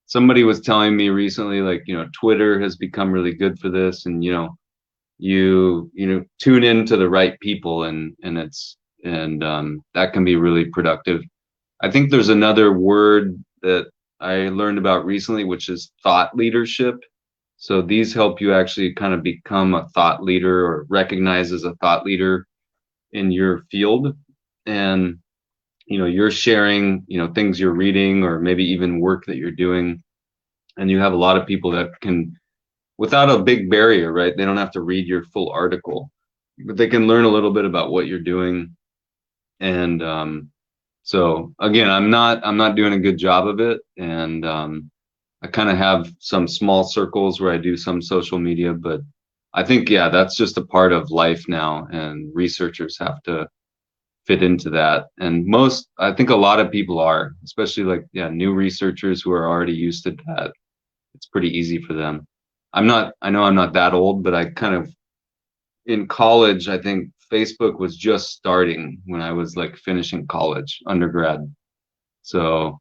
somebody was telling me recently, like, Twitter has become really good for this. And, you tune into the right people and that can be really productive. I think there's another word that I learned about recently, which is thought leadership. So these help you actually kind of become a thought leader or recognize as a thought leader in your field. And, you're sharing, things you're reading or maybe even work that you're doing. And you have a lot of people that can, without a big barrier, right? They don't have to read your full article, but they can learn a little bit about what you're doing. And so again, I'm not doing a good job of it. And I kind of have some small circles where I do some social media, but I think, yeah, that's just a part of life now, and researchers have to fit into that. And I think a lot of people are, especially like, yeah, new researchers who are already used to that. It's pretty easy for them. I know I'm not that old, but I kind of, in college, I think Facebook was just starting when I was like finishing college, undergrad. So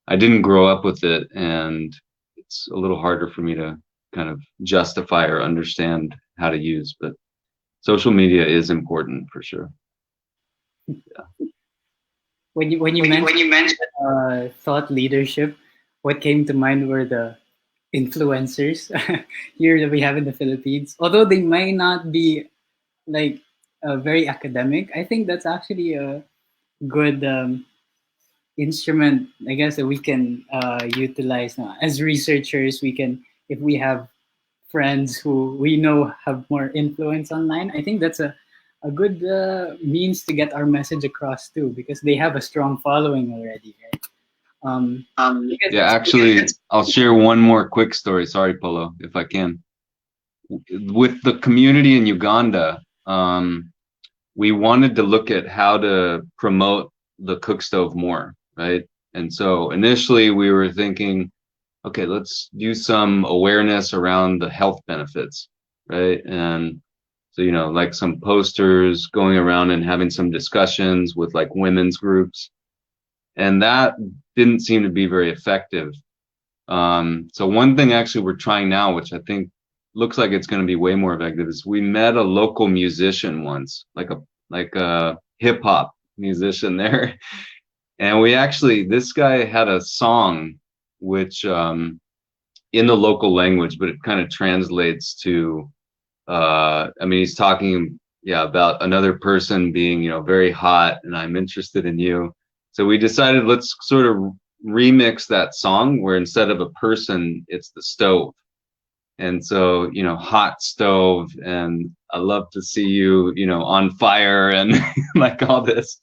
I didn't grow up with it, and it's a little harder for me to kind of justify or understand how to use, but social media is important for sure. When you mentioned thought leadership, what came to mind were the influencers here that we have in the Philippines. Although they might not be like very academic, I think that's actually a good instrument, I guess, that we can utilize now. As researchers. We can, if we have friends who we know have more influence online, I think that's a good means to get our message across too, because they have a strong following already, right? Yeah, actually, I'll share one more quick story. Sorry, Polo, if I can. With the community in Uganda, we wanted to look at how to promote the cook stove more, right? And so initially we were thinking, okay, let's do some awareness around the health benefits, right? And so, like some posters going around and having some discussions with like women's groups. And that didn't seem to be very effective. So one thing actually we're trying now, which I think looks like it's going to be way more effective, is we met a local musician once, like a hip hop musician there. And this guy had a song which in the local language, but it kind of translates to he's talking, yeah, about another person being, very hot, and I'm interested in you. So we decided, let's sort of remix that song where instead of a person, it's the stove. And so, hot stove, and I love to see you, on fire, and like all this.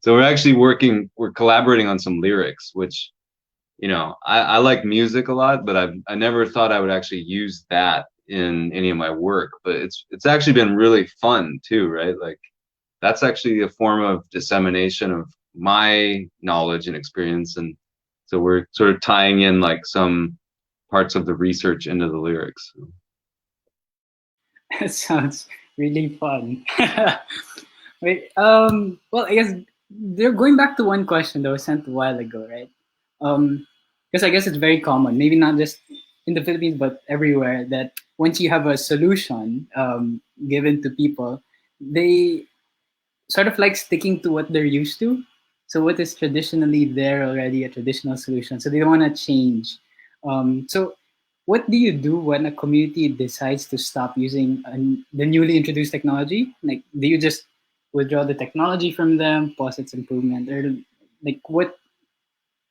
So we're collaborating on some lyrics, which, I like music a lot, but I never thought I would actually use that in any of my work. But it's actually been really fun too, right? Like that's actually a form of dissemination of my knowledge and experience. And so we're sort of tying in like some parts of the research into the lyrics. That sounds really fun. Wait, well, I guess they're going back to one question that was sent a while ago, right? Because I guess it's very common, maybe not just in the Philippines, but everywhere, that once you have a solution given to people, they sort of like sticking to what they're used to. So what is traditionally there already, a traditional solution. So they don't want to change. So what do you do when a community decides to stop using the newly introduced technology? Like, do you just withdraw the technology from them, pause its improvement, or like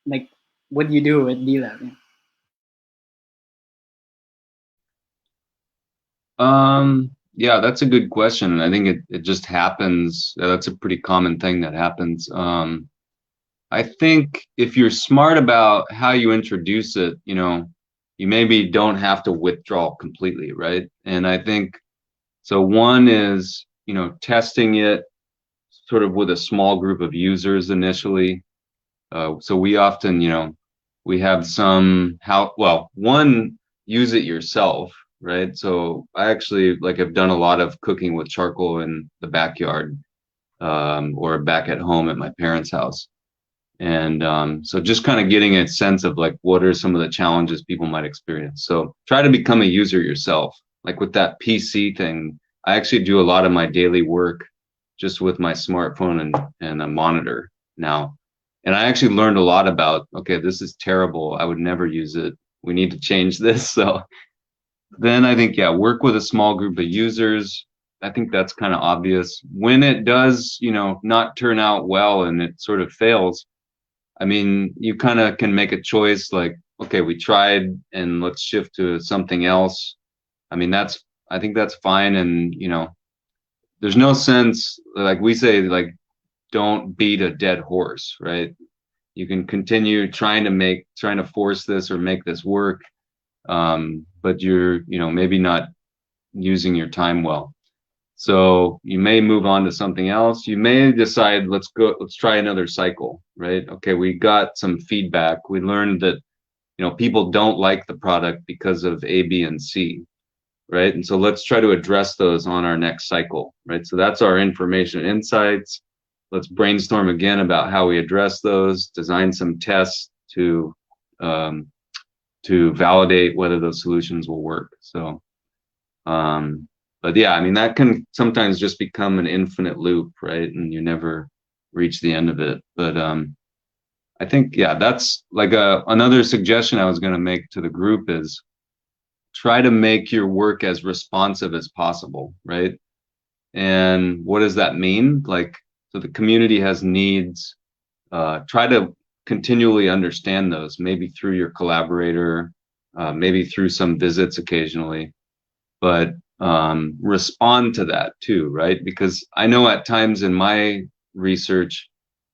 like what do you do with DLab? Yeah, that's a good question. And I think it just happens. That's a pretty common thing that happens. I think if you're smart about how you introduce it, you maybe don't have to withdraw completely, right? And I think so. One is, testing it sort of with a small group of users initially. So we often, we have one, use it yourself, right? So I actually have done a lot of cooking with charcoal in the backyard, or back at home at my parents' house. And so just kind of getting a sense of what are some of the challenges people might experience. So try to become a user yourself. Like with that PC thing, I actually do a lot of my daily work just with my smartphone and a monitor now. And I actually learned a lot about, okay, this is terrible. I would never use it. We need to change this. So then I think, yeah, work with a small group of users. I think that's kind of obvious. When it does, not turn out well and it sort of fails, I mean, you kind of can make a choice okay, we tried and let's shift to something else. I mean, I think that's fine. And, there's no sense, like we say, don't beat a dead horse, right? You can continue trying to force this or make this work. But you're, maybe not using your time well. So you may move on to something else. You may decide, let's try another cycle, right? Okay, we got some feedback. We learned that, people don't like the product because of A, B, and C, right? And so let's try to address those on our next cycle, right? So that's our information insights. Let's brainstorm again about how we address those, design some tests to validate whether those solutions will work. So, but yeah, I mean, that can sometimes just become an infinite loop, right? And you never reach the end of it. But I think, yeah, that's another suggestion I was going to make to the group is try to make your work as responsive as possible, right? And what does that mean? So the community has needs. Try to continually understand those, maybe through your collaborator, maybe through some visits occasionally, but respond to that too, right? Because I know at times in my research,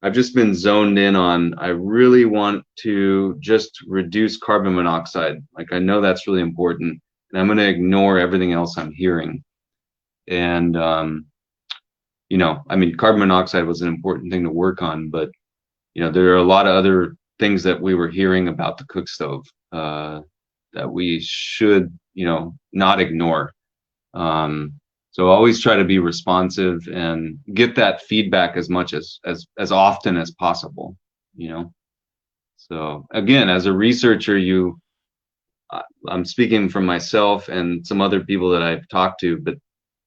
I've just been zoned in on, I really want to just reduce carbon monoxide. I know that's really important, and I'm going to ignore everything else I'm hearing. And, I mean, carbon monoxide was an important thing to work on, but, there are a lot of other things that we were hearing about the cook stove that we should, not ignore. So always try to be responsive and get that feedback as much as often as possible, So again, as a researcher, I'm speaking from myself and some other people that I've talked to, but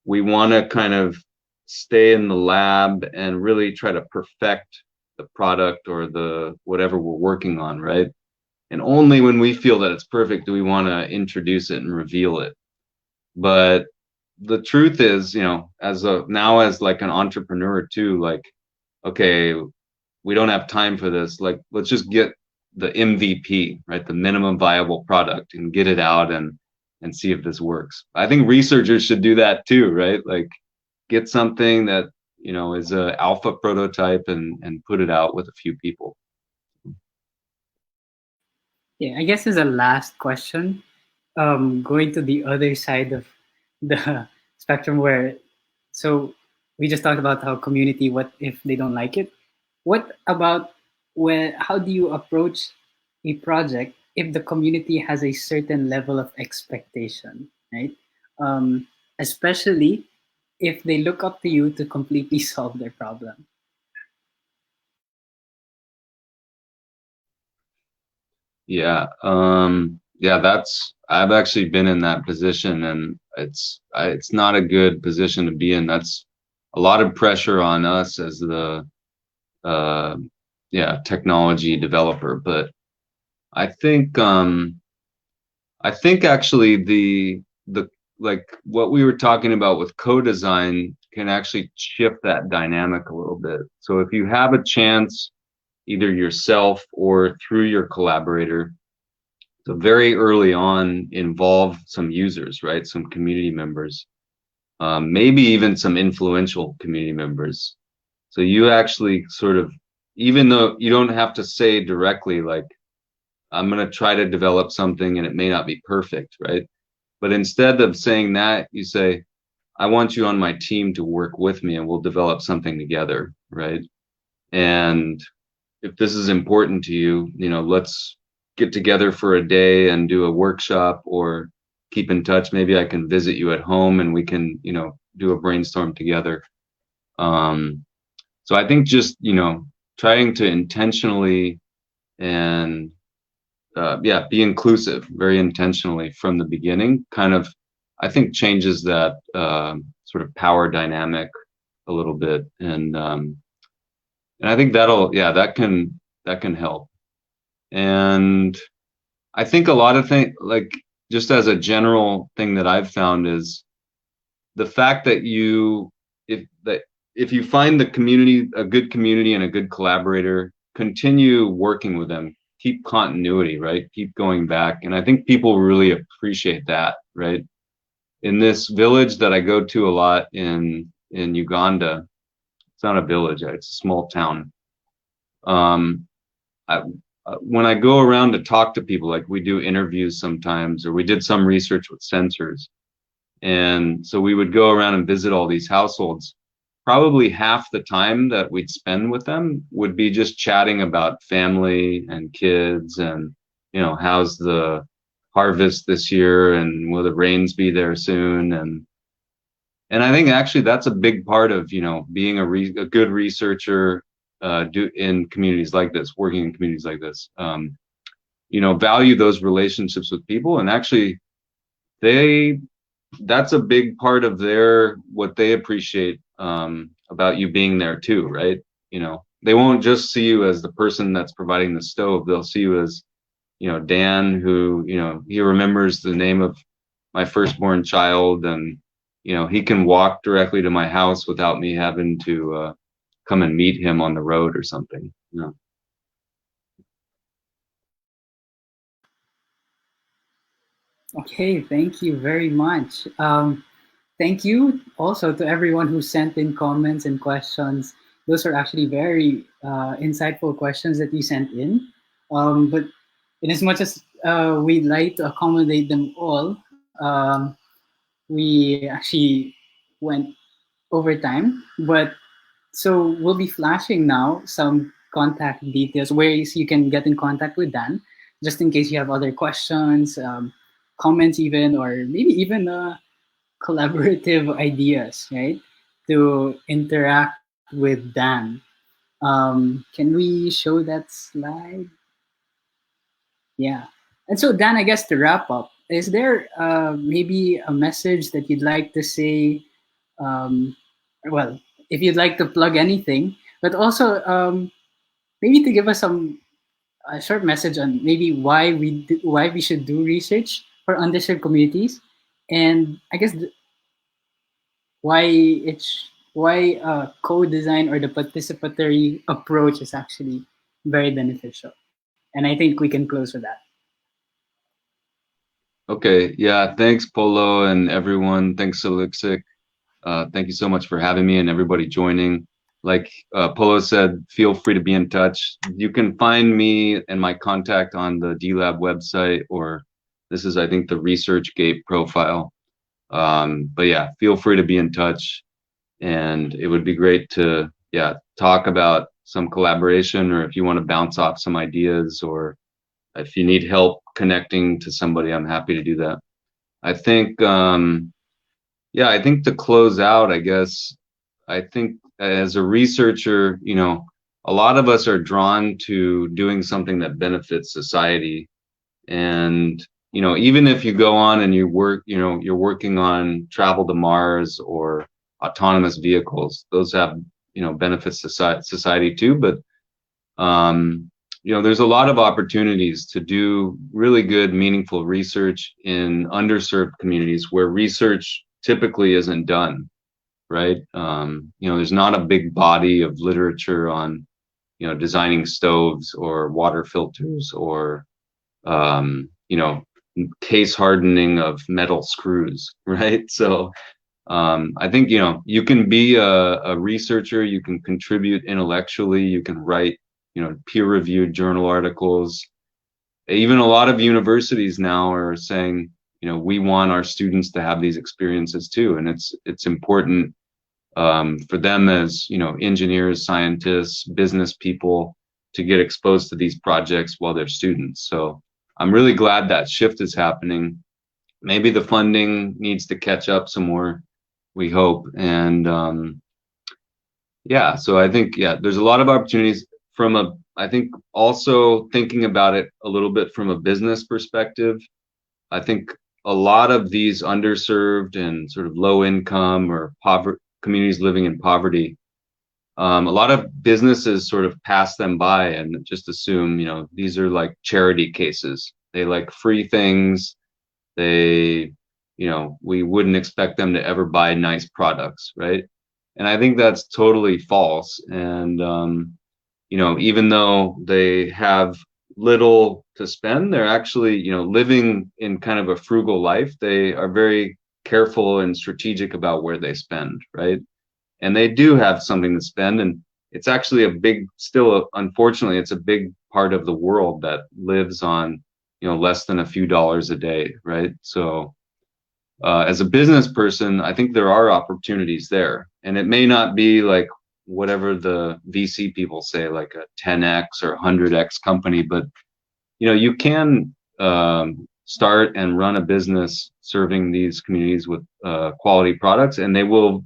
we want to kind of stay in the lab and really try to perfect the product or the whatever we're working on, right? And only when we feel that it's perfect do we want to introduce it and reveal it. But the truth is, as an entrepreneur too, okay, we don't have time for this. Let's just get the MVP, right? The minimum viable product, and get it out and see if this works. I think researchers should do that too, right? Get something that, is a alpha prototype and put it out with a few people. Yeah, I guess as a last question, going to the other side of the spectrum so we just talked about how community, what if they don't like it? What about how do you approach a project if the community has a certain level of expectation, right? Especially if they look up to you to completely solve their problem. Yeah. I've actually been in that position, and it's not a good position to be in. That's a lot of pressure on us as the technology developer. But I think actually the what we were talking about with co-design can actually shift that dynamic a little bit. So if you have a chance, either yourself or through your collaborator, So very early on, involve some users, right? Some community members, maybe even some influential community members. So you actually sort of, even though you don't have to say directly, like, I'm going to try to develop something and it may not be perfect, right? But instead of saying that, you say, I want you on my team to work with me and we'll develop something together, right? And if this is important to you, let's get together for a day and do a workshop or keep in touch. Maybe I can visit you at home and we can, do a brainstorm together. So I think just, trying to intentionally and be inclusive very intentionally from the beginning kind of, I think, changes that sort of power dynamic a little bit. And I think that can help. And I think a lot of things, like, just as a general thing that I've found is the fact that if you find the community, a good community and a good collaborator, continue working with them, keep continuity, right? Keep going back. And I think people really appreciate that, right? In this village that I go to a lot in Uganda, it's not a village, it's a small town. When I go around to talk to people, like we do interviews sometimes, or we did some research with sensors. And so we would go around and visit all these households. Probably half the time that we'd spend with them would be just chatting about family and kids and, how's the harvest this year and will the rains be there soon? And I think actually that's a big part of, being a good researcher, in communities like this, working in communities like this, value those relationships with people. And actually that's a big part of what they appreciate about you being there too, right? They won't just see you as the person that's providing the stove. They'll see you as, Dan, who, he remembers the name of my firstborn child, and, he can walk directly to my house without me having to come and meet him on the road or something. Okay, thank you very much. Thank you also to everyone who sent in comments and questions. Those are actually very insightful questions that you sent in. But in as much as we'd like to accommodate them all, we actually went over time. But so we'll be flashing now some contact details, ways you can get in contact with Dan, just in case you have other questions, comments even, or maybe even collaborative ideas, right? To interact with Dan. Can we show that slide? Yeah. And so, Dan, I guess to wrap up, is there maybe a message that you'd like to say? Um, well, if you'd like to plug anything, but also maybe to give us a short message on maybe why we should do research for underserved communities, and I guess why co-design or the participatory approach is actually very beneficial. And I think we can close with that. Okay. Yeah. Thanks, Polo, and everyone. Thanks, Saliksik. Thank you so much for having me and everybody joining. Like Polo said, feel free to be in touch. You can find me and my contact on the DLab website, or this is, I think, the ResearchGate profile. But yeah, feel free to be in touch, and it would be great to talk about some collaboration, or if you want to bounce off some ideas, or if you need help connecting to somebody, I'm happy to do that. I think I think to close out, I guess, I think as a researcher, a lot of us are drawn to doing something that benefits society. And, even if you go on and you work, you're working on travel to Mars or autonomous vehicles, those have, benefits to society too. But, there's a lot of opportunities to do really good, meaningful research in underserved communities where research typically isn't done, right? There's not a big body of literature on, designing stoves or water filters or, case hardening of metal screws, right? So I think, you can be a researcher, you can contribute intellectually, you can write, peer-reviewed journal articles. Even a lot of universities now are saying, we want our students to have these experiences too. And it's important for them as, engineers, scientists, business people to get exposed to these projects while they're students. So I'm really glad that shift is happening. Maybe the funding needs to catch up some more, we hope. And yeah, so I think, there's a lot of opportunities I think also thinking about it a little bit from a business perspective. I think a lot of these underserved and sort of low income or communities living in poverty, a lot of businesses sort of pass them by and just assume, these are like charity cases. They like free things. They, we wouldn't expect them to ever buy nice products, right? And I think that's totally false. And, even though they have little to spend, they're actually, living in kind of a frugal life. They are very careful and strategic about where they spend, right? And they do have something to spend. And it's actually unfortunately, it's a big part of the world that lives on, less than a few dollars a day, right? So as a business person, I think there are opportunities there. And it may not be like whatever the VC people say, like a 10x or 100x company, but you can start and run a business serving these communities with quality products, and they will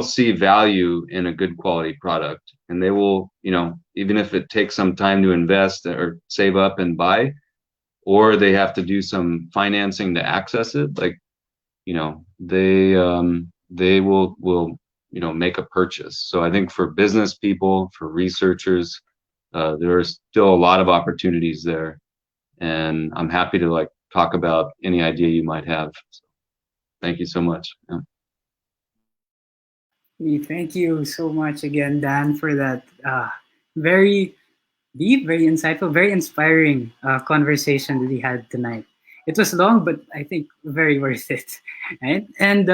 see value in a good quality product, and they will, even if it takes some time to invest or save up and buy, or they have to do some financing to access it, like, they will make a purchase. So I think for business people, for researchers, there are still a lot of opportunities there, and I'm happy to talk about any idea you might have. So, thank you so much. Thank you so much again, Dan, for that very deep, very insightful, very inspiring conversation that we had tonight. It was long, but I think very worth it. Right? And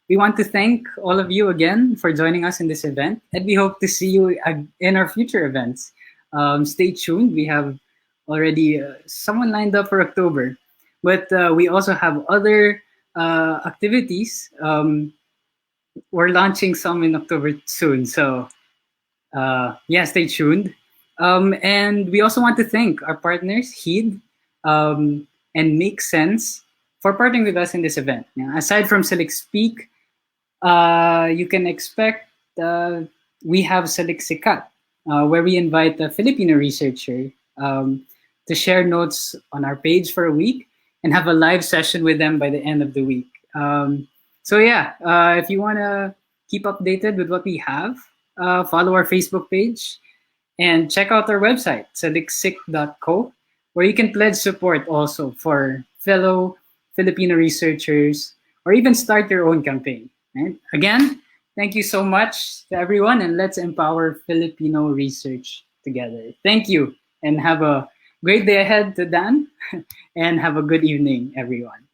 we want to thank all of you again for joining us in this event, and we hope to see you in our future events. Stay tuned. We have already someone lined up for October, but we also have other activities. We're launching some in October soon, so stay tuned. And we also want to thank our partners, HEED and Make Sense, for partnering with us in this event. Aside from SalikSPEAK, you can expect we have Saliksik, where we invite a Filipino researcher to share notes on our page for a week and have a live session with them by the end of the week. If you want to keep updated with what we have, follow our Facebook page and check out our website, saliksik.co, where you can pledge support also for fellow Filipino researchers or even start your own campaign. Right? Again, thank you so much to everyone, and let's empower Filipino research together. Thank you, and have a great day ahead to Dan, and have a good evening, everyone.